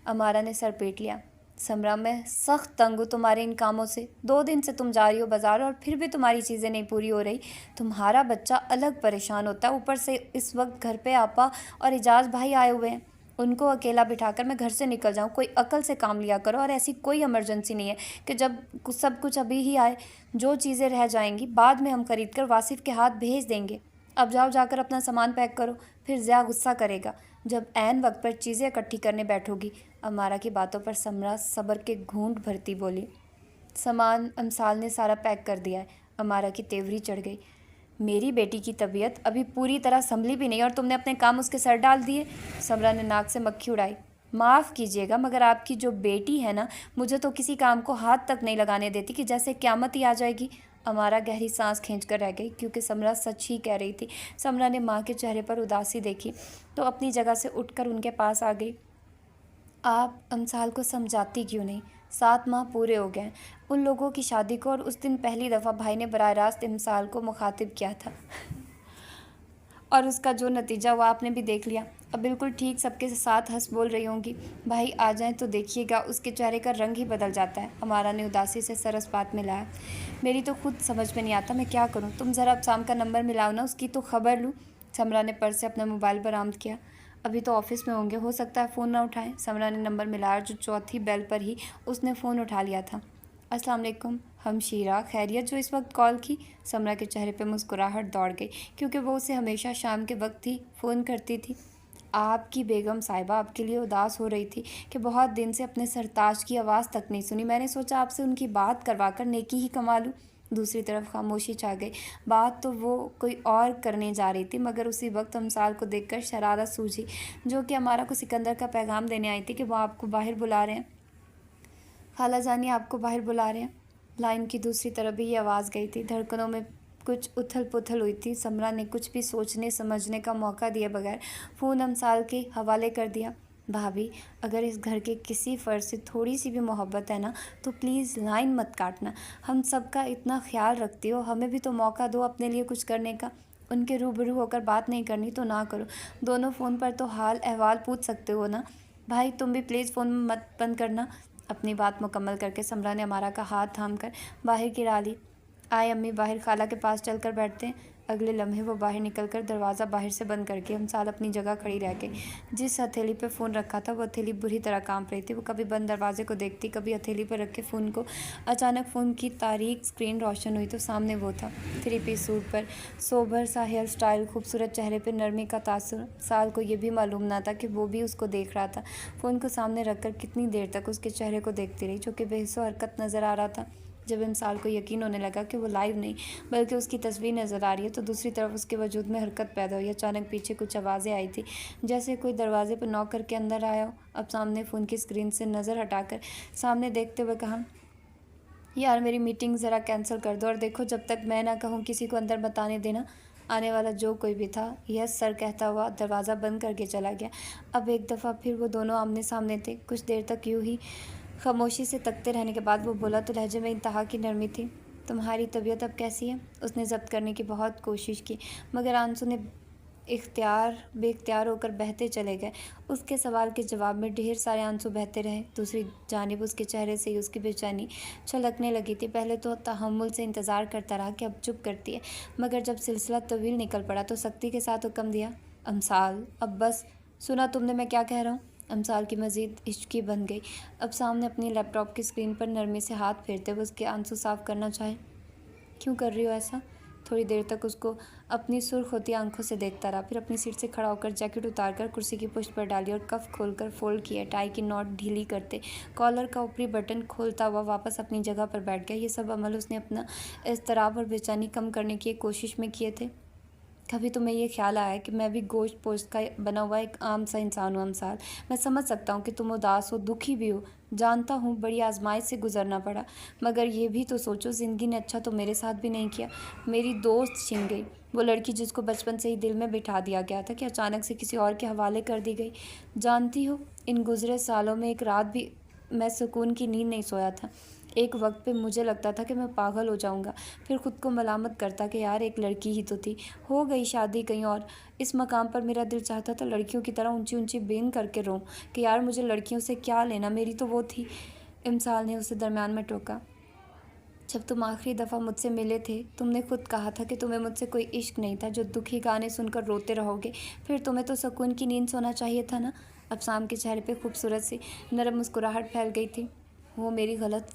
امارا نے سر پیٹ لیا۔ سمرا، میں سخت تنگ ہوں تمہارے ان کاموں سے۔ 2 دن سے تم جا رہی ہو بازار اور پھر بھی تمہاری چیزیں نہیں پوری ہو رہی۔ تمہارا بچہ الگ پریشان ہوتا ہے، اوپر سے اس وقت گھر پہ آپا اور اعجاز بھائی آئے ہوئے ہیں۔ ان کو اکیلا بٹھا کر میں گھر سے نکل جاؤں؟ کوئی عقل سے کام لیا کرو، اور ایسی کوئی ایمرجنسی نہیں ہے کہ جب سب کچھ ابھی ہی آئے۔ جو چیزیں رہ جائیں گی بعد میں ہم خرید کر واصف کے ہاتھ بھیج دیں گے۔ اب جاؤ، جا کر اپنا سامان پیک کرو، پھر ضیاء غصہ کرے گا جب عین وقت پر چیزیں اکٹھی کرنے بیٹھو گی۔ امارا کی باتوں پر سمرا صبر کے گھونٹ بھرتی بولی، سامان امثال نے سارا پیک کر دیا ہے۔ امارا کی تیوری چڑھ گئی۔ میری بیٹی کی طبیعت ابھی پوری طرح سنبھلی بھی نہیں اور تم نے اپنے کام اس کے سر ڈال دیے۔ سمرا نے ناک سے مکھی اڑائی۔ معاف کیجیے گا مگر آپ کی جو بیٹی ہے نا، مجھے تو کسی کام کو ہاتھ تک نہیں لگانے دیتی کہ جیسے قیامت ہی آ جائے گی۔ امارا گہری سانس کھینچ کر رہ گئی کیونکہ سمرا سچ ہی کہہ رہی تھی۔ سمرا نے ماں کے چہرے پر اداسی دیکھی تو اپنی جگہ سے اٹھ کر ان کے پاس آ گئی۔ آپ امثال کو سمجھاتی کیوں نہیں؟ 7 ماہ پورے ہو گئے ہیں ان لوگوں کی شادی کو، اور اس دن پہلی دفعہ بھائی نے براہ راست امثال کو مخاطب کیا تھا اور اس کا جو نتیجہ ہوا آپ نے بھی دیکھ لیا۔ اب بالکل ٹھیک سب کے ساتھ ہنس بول رہی ہوں گی۔ بھائی آ جائیں تو دیکھیے گا اس کے چہرے کا رنگ ہی بدل جاتا ہے۔ امارا نے اداسی سے سر اس بات میں لایا۔ میری تو خود سمجھ میں نہیں آتا میں کیا کروں، تم ذرا ابسام کا نمبر ملاؤ نا، اس کی تو خبر لوں۔ سمرا نے پرس سے اپنا موبائل برآمد کیا۔ ابھی تو آفس میں ہوں گے، ہو سکتا ہے فون نہ اٹھائیں۔ سمرا نے نمبر ملایا، جو چوتھی بیل پر ہی اس نے فون اٹھا لیا تھا۔ السلام علیکم ہمشیرہ، خیریت جو اس وقت کال کی؟ سمرا کے چہرے پہ مسکراہٹ دوڑ گئی کیونکہ وہ اسے ہمیشہ شام کے وقت ہی فون کرتی تھی۔ آپ کی بیگم صاحبہ آپ کے لیے اداس ہو رہی تھی کہ بہت دن سے اپنے سرتاج کی آواز تک نہیں سنی۔ میں نے سوچا آپ سے ان کی بات کروا کر نیکی ہی کما لوں۔ دوسری طرف خاموشی چھا گئی۔ بات تو وہ کوئی اور کرنے جا رہی تھی مگر اسی وقت امثال کو دیکھ کر شرارت سوجھی، جو کہ امارا کو سکندر کا پیغام دینے آئی تھی کہ وہ آپ کو باہر بلا رہے ہیں۔ خالہ جانی آپ کو باہر بلا رہے ہیں۔ لائن کی دوسری طرف بھی یہ آواز گئی تھی۔ دھڑکنوں میں کچھ اتھل پتھل ہوئی تھی۔ سمرا نے کچھ بھی سوچنے سمجھنے کا موقع دیے بغیر فون امثال کے حوالے کر دیا۔ بھابھی، اگر اس گھر کے کسی فرد سے تھوڑی سی بھی محبت ہے نا تو پلیز لائن مت کاٹنا۔ ہم سب کا اتنا خیال رکھتی ہو، ہمیں بھی تو موقع دو اپنے لیے کچھ کرنے کا۔ ان کے روبرو ہو کر بات نہیں کرنی تو نہ کرو، دونوں فون پر تو حال احوال پوچھ سکتے ہو نا۔ بھائی تم بھی پلیز فون مت بند کرنا۔ اپنی بات مکمل کر کے سمرا نے امارا کا ہاتھ تھام کر باہر گرا لی۔ آئے امی، باہر خالہ کے پاس چل کر بیٹھتے ہیں۔ اگلے لمحے وہ باہر نکل کر دروازہ باہر سے بند کر کے امثال اپنی جگہ کھڑی رہ گئی۔ جس ہتھیلی پہ فون رکھا تھا وہ ہتھیلی بری طرح کانپ رہی تھی۔ وہ کبھی بند دروازے کو دیکھتی، کبھی ہتھیلی پر رکھے فون کو۔ اچانک فون کی تاریک اسکرین روشن ہوئی تو سامنے وہ تھا، 3 پیس سوٹ پر سوبر سا ہیئر سٹائل، خوبصورت چہرے پہ نرمی کا تاثر۔ امثال کو یہ بھی معلوم نہ تھا کہ وہ بھی اس کو دیکھ رہا تھا۔ فون کو سامنے رکھ کر کتنی دیر تک اس کے چہرے کو دیکھتی رہی، جو کہ بے حس و حرکت نظر آ رہا تھا۔ جب امثال کو یقین ہونے لگا کہ وہ لائیو نہیں بلکہ اس کی تصویر نظر آ رہی ہے تو دوسری طرف اس کے وجود میں حرکت پیدا ہوئی۔ اچانک پیچھے کچھ آوازیں آئی تھی، جیسے کوئی دروازے پر نوک کر کے اندر آیا ہو۔ اب سامنے فون کی اسکرین سے نظر ہٹا کر سامنے دیکھتے ہوئے کہا، یار میری میٹنگ ذرا کینسل کر دو، اور دیکھو جب تک میں نہ کہوں کسی کو اندر مت آنے دینا۔ آنے والا جو کوئی بھی تھا یس سر کہتا ہوا دروازہ بند کر کے چلا گیا۔ اب ایک دفعہ پھر وہ دونوں آمنے سامنے تھے۔ کچھ دیر تک یوں ہی خاموشی سے تکتے رہنے کے بعد وہ بولا تو لہجے میں انتہا کی نرمی تھی، تمہاری طبیعت اب کیسی ہے؟ اس نے ضبط کرنے کی بہت کوشش کی مگر آنسو نے بے اختیار ہو کر بہتے چلے گئے۔ اس کے سوال کے جواب میں ڈھیر سارے آنسو بہتے رہے۔ دوسری جانب اس کے چہرے سے ہی اس کی بے چینی چھلکنے لگی تھی۔ پہلے تو تحمل سے انتظار کرتا رہا کہ اب چپ کرتی ہے، مگر جب سلسلہ طویل نکل پڑا تو سختی کے ساتھ حکم دیا، امثال اب بس، سنا تم نے میں کیا کہہ رہا ہوں؟ امثال کی مزید ہچکی بن گئی۔ اب سامنے اپنی لیپ ٹاپ کی اسکرین پر نرمی سے ہاتھ پھیرتے ہوئے اس کے آنسو صاف کرنا چاہے، کیوں کر رہی ہو ایسا؟ थोड़ी देर तक उसको अपनी सुर्ख होती आंखों से देखता रहा, फिर अपनी सीट से खड़ा होकर जैकेट उतारकर कुर्सी की पुष्ट पर डाली और कफ खोलकर फोल्ड किया, टाई की नॉट ढीली करते, कॉलर का ऊपरी बटन खोलता हुआ वापस अपनी जगह पर बैठ गया। ये सब अमल उसने अपना इज़्तिराब और बेचैनी कम करने की कोशिश में किए थे। कभी तुम्हें ये ख्याल आया कि मैं भी गोश्त पोश्त का बना हुआ एक आम सा इंसान हूँ अमसाल? मैं समझ सकता हूँ कि तुम उदास हो, दुखी भी हो, जानता हूँ बड़ी आजमाइश से गुजरना पड़ा, मगर ये भी तो सोचो ज़िंदगी ने अच्छा तो मेरे साथ भी नहीं किया। मेरी दोस्त छिन गई, वो लड़की जिसको बचपन से ही दिल में बिठा दिया गया था कि अचानक से किसी और के हवाले कर दी गई। जानती हो, इन गुज़रे सालों में एक रात भी मैं सुकून की नींद नहीं सोया था। एक वक्त पे मुझे लगता था कि मैं पागल हो जाऊंगा, फिर खुद को मलामत करता कि यार एक लड़की ही तो थी, हो गई शादी कहीं और। इस मकाम पर मेरा दिल चाहता था लड़कियों की तरह ऊंची ऊंची बेन करके रोऊं कि यार मुझे लड़कियों से क्या लेना, मेरी तो वो थी। इमसाल ने उसे दरमियान में टोका। जब तुम आखिरी दफ़ा मुझसे मिले थे, तुमने खुद कहा था कि तुम्हें मुझसे कोई इश्क नहीं था जो दुखी गाने सुनकर रोते रहोगे। फिर तुम्हें तो सुकून की नींद सोना चाहिए था ना। अब शाम के चेहरे पे खूबसूरत सी नरम मुस्कुराहट फैल गई थी। वो मेरी गलत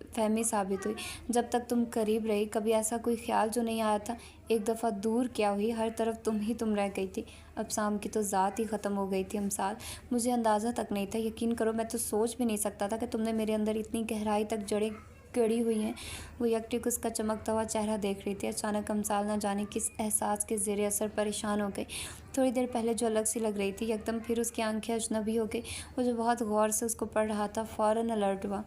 फहमी साबित हुई। जब तक तुम करीब रही, कभी ऐसा कोई ख्याल जो नहीं आया था। एक दफ़ा दूर क्या हुई, हर तरफ तुम रह गई थी। अब शाम की तो ज़ात ही ख़त्म हो गई थी अमसाल। मुझे अंदाज़ा तक नहीं था, यकीन करो मैं तो सोच भी नहीं सकता था कि तुमने मेरे अंदर इतनी गहराई तक जड़ें गड़ी हुई हैं। वो यकटिक उसका चमकता हुआ चेहरा देख रही थी। अचानक अमसाल न जाने किस एहसास के ज़ेरे असर परेशान हो गई। थोड़ी देर पहले जो अलग सी लग रही थी, एकदम फिर उसकी आंखें अजनबी हो गई। वो जो बहुत गौर से उसको पढ़ रहा था फ़ौरन अलर्ट हुआ।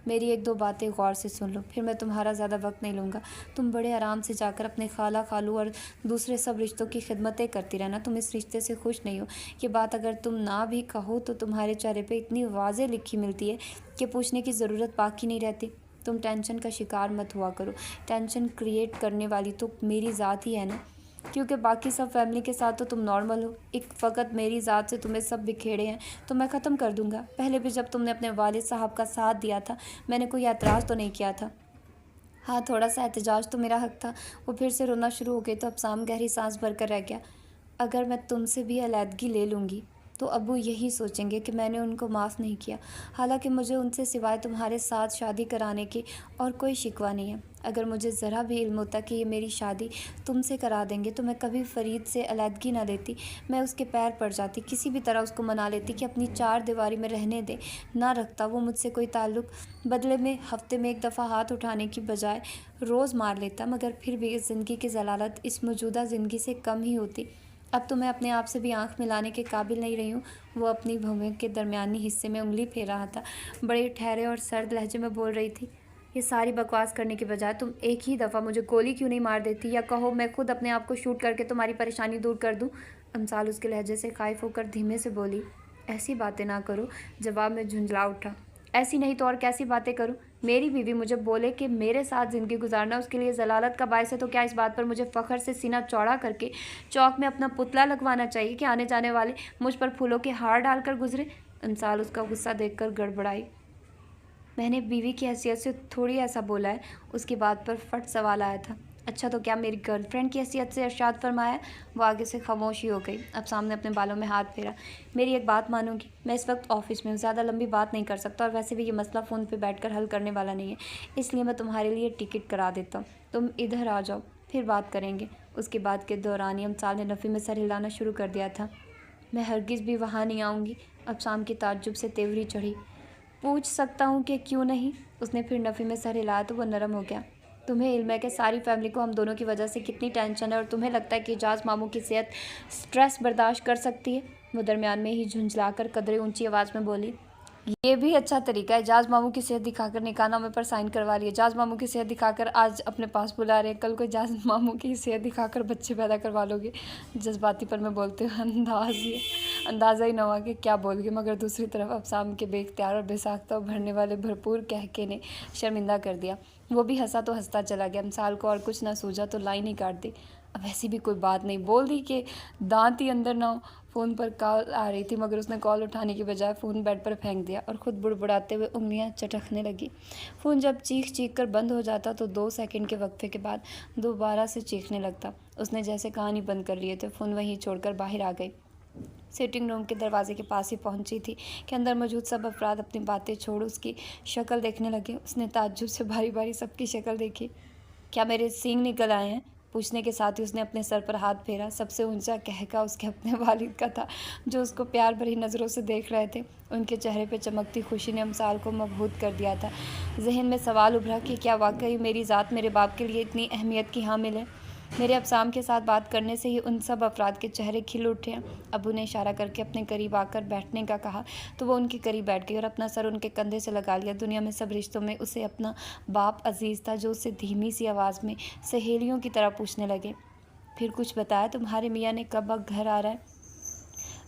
मेरी एक दो बातें गौर से सुन लो, फिर मैं तुम्हारा ज़्यादा वक्त नहीं लूँगा। तुम बड़े आराम से जाकर अपने खाला खालू और दूसरे सब रिश्तों की खिदमतें करती रहना। तुम इस रिश्ते से खुश नहीं हो, ये बात अगर तुम ना भी कहो तो तुम्हारे चेहरे पे इतनी वाज़ेह लिखी मिलती है कि पूछने की ज़रूरत बाकी नहीं रहती। तुम टेंशन का शिकार मत हुआ करो। टेंशन क्रिएट करने वाली तो मेरी ज़ात ही है ना, क्योंकि बाकी सब फैमिली के साथ तो तुम नॉर्मल हो। एक फ़कत मेरी ज़ात से तुम्हें सब बिखेड़े हैं तो मैं ख़त्म कर दूंगा। पहले भी जब तुमने अपने वालिद साहब का साथ दिया था, मैंने कोई एतराज़ तो नहीं किया था। हाँ, थोड़ा सा एहतजाज तो मेरा हक था। वो फिर से रोना शुरू हो गई तो अब साम गहरी सांस भर कर रह गया। अगर मैं तुमसे भी अलहदगी ले लूँगी तो अब्बू यही सोचेंगे कि मैंने उनको माफ़ नहीं किया। हालांकि मुझे उनसे सिवाय तुम्हारे साथ शादी कराने की और कोई शिकवा नहीं है। अगर मुझे ज़रा भी इल्म होता कि ये मेरी शादी तुमसे करा देंगे तो मैं कभी फ़रीद से अलहदगी ना देती। मैं उसके पैर पड़ जाती, किसी भी तरह उसको मना लेती कि अपनी चार दीवारी में रहने दे। ना रखता वो मुझसे कोई ताल्लुक़, बदले में हफ्ते में एक दफ़ा हाथ उठाने की बजाय रोज़ मार लेता। मगर फिर भी इस ज़िंदगी की ज़लालत इस मौजूदा ज़िंदगी से कम ही होती। अब तो मैं अपने आप से भी आंख मिलाने के काबिल नहीं रही हूँ। वो अपनी भवें के दरमियानी हिस्से में उंगली फेर रहा था। बड़े ठहरे और सर्द लहजे में बोल रही थी, ये सारी बकवास करने के बजाय तुम एक ही दफ़ा मुझे गोली क्यों नहीं मार देती, या कहो मैं खुद अपने आप को शूट करके तुम्हारी परेशानी दूर कर दूँ। अमसाल उसके लहजे से खाइफ होकर धीमे से बोली, ऐसी बातें ना करो। जवाब में झुंझला उठा। ऐसी नहीं तो और कैसी बातें करूं? मेरी बीवी मुझे बोले कि मेरे साथ ज़िंदगी गुजारना उसके लिए ज़लालत का बायस है, तो क्या इस बात पर मुझे फ़ख्र से सीना चौड़ा करके चौक में अपना पुतला लगवाना चाहिए कि आने जाने वाले मुझ पर फूलों के हार डालकर गुजरे? इंसान उसका गुस्सा देखकर गड़बड़ाई। मैंने बीवी की हैसियत से थोड़ी ऐसा बोला है। उसकी बात पर फट सवाल आया था। अच्छा, तो क्या मेरी गर्लफ्रेंड की हैसियत से इरशाद फरमाया? वो आगे से खामोशी हो गई। अब सामने अपने बालों में हाथ फेरा। मेरी एक बात मानूंगी, मैं इस वक्त ऑफिस में हूँ, ज़्यादा लंबी बात नहीं कर सकता, और वैसे भी ये मसला फ़ोन पे बैठकर हल करने वाला नहीं है, इसलिए मैं तुम्हारे लिए टिकट करा देता हूँ। तुम इधर आ जाओ, फिर बात करेंगे। उसके बाद के दौरान अमसाल ने नफ़ी में सर हिलाना शुरू कर दिया था। मैं हरगिज़ भी वहाँ नहीं आऊँगी। अब शाम की ताज्जुब से तेवरी चढ़ी। पूछ सकता हूँ कि क्यों नहीं? उसने फिर नफ़ी में सर हिलाया तो वो नरम हो गया। तुम्हें इल्म है कि सारी फैमिली को हम दोनों की वजह से कितनी टेंशन है, और तुम्हें लगता है कि एजाज मामू की सेहत स्ट्रेस बर्दाश्त कर सकती है? वो दरमियान में ही झुंझलाकर कदरे ऊंची आवाज़ में बोली, ये भी अच्छा तरीका है। एजाज मामू की सेहत दिखाकर निकाहनामे पर साइन करवा लिए। एजाज मामू की सेहत दिखाकर आज अपने पास बुला रहे हैं, कल को एजाज मामू की सेहत दिखाकर बच्चे पैदा करवा लोगे। जज्बाती पर मैं बोलते हुए अंदाज़ा ही न हुआ कि क्या बोल गए, मगर दूसरी तरफ अब शाम के बेख्तियार और बेसाख्ता भरने वाले भरपूर कहके ने शर्मिंदा कर दिया। वो भी हंसा तो हंसता चला गया। मिसाल को और कुछ ना सूझा तो लाइन ही काट दी। अब ऐसी भी कोई बात नहीं, बोल दी कि दांत ही अंदर ना हो। फ़ोन पर कॉल आ रही थी, मगर उसने कॉल उठाने की बजाय फ़ोन बेड पर फेंक दिया और ख़ुद बुड़बुड़ाते हुए उंगलियां चटकने लगी। फ़ोन जब चीख कर बंद हो जाता तो 2 सेकंड के वक्फे के बाद दोबारा से चीखने लगता। उसने जैसे कहानी बंद कर लिए थे, फ़ोन वहीं छोड़कर बाहर आ गई। सिटिंग रूम के दरवाजे के पास ही पहुंची थी कि अंदर मौजूद सब अफराद अपनी बातें छोड़ उसकी शक्ल देखने लगे। उसने ताज्जुब से बारी बारी सबकी शक्ल देखी। क्या मेरे सींग निकल आए हैं? पूछने के साथ ही उसने अपने सर पर हाथ फेरा। सबसे ऊंचा कहका उसके अपने वालिद का था, जो उसको प्यार भरी नज़रों से देख रहे थे। उनके चेहरे पर चमकती खुशी ने अमसाल को मबहूत कर दिया था। जहन में सवाल उभरा कि क्या वाकई मेरी ज़ात मेरे बाप के लिए इतनी अहमियत की हामिल है। मेरे अब्साम के साथ बात करने से ही उन सब अफराद के चेहरे खिल उठे हैं। अबू ने इशारा करके अपने करीब आकर बैठने का कहा तो वो उनके करीब बैठ गई और अपना सर उनके कंधे से लगा लिया। दुनिया में सब रिश्तों में उसे अपना बाप अजीज़ था, जो उससे धीमी सी आवाज़ में सहेलियों की तरह पूछने लगे, फिर कुछ बताया, तुम्हारे मियाँ ने कब घर आ रहा है?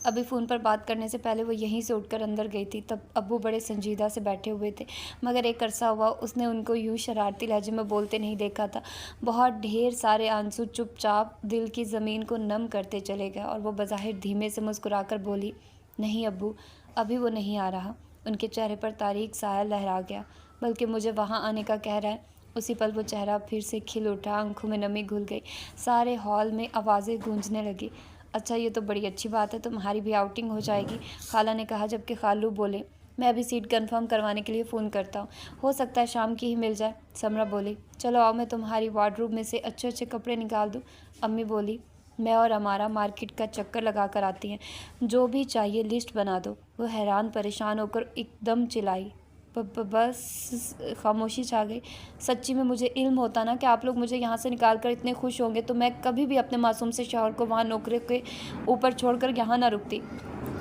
अभी फ़ोन पर बात करने से पहले वो यहीं से उठकर अंदर गई थी। तब अब्बू बड़े संजीदा से बैठे हुए थे, मगर एक अरसा हुआ उसने उनको यूं शरारती लहजे में बोलते नहीं देखा था। बहुत ढेर सारे आंसू चुपचाप दिल की ज़मीन को नम करते चले गए और वो बज़ाहिर धीमे से मुस्कुराकर बोली, नहीं अब्बू, अभी वो नहीं आ रहा। उनके चेहरे पर तारीक साया लहरा गया, बल्कि मुझे वहाँ आने का कह रहा है। उसी पल वो चेहरा फिर से खिल उठा, आंखों में नमी घुल गई, सारे हॉल में आवाज़ें गूंजने लगी। अच्छा, ये तो बड़ी अच्छी बात है, तुम्हारी भी आउटिंग हो जाएगी, खाला ने कहा, जबकि खालू बोले, मैं अभी सीट कंफर्म करवाने के लिए फ़ोन करता हूँ, हो सकता है शाम की ही मिल जाए। समरा बोली, चलो आओ, मैं तुम्हारी वार्डरोब में से अच्छे अच्छे कपड़े निकाल दूँ। अम्मी बोली, मैं और अमारा मार्केट का चक्कर लगा कर आती हैं, जो भी चाहिए लिस्ट बना दो। वो हैरान परेशान होकर एकदम चिल्लाई, बस खामोशी छा गई। सच्ची में मुझे इल्म होता ना कि आप लोग मुझे यहाँ से निकाल कर इतने खुश होंगे, तो मैं कभी भी अपने मासूम से शौहर को वहाँ नौकरी के ऊपर छोड़कर यहाँ ना रुकती।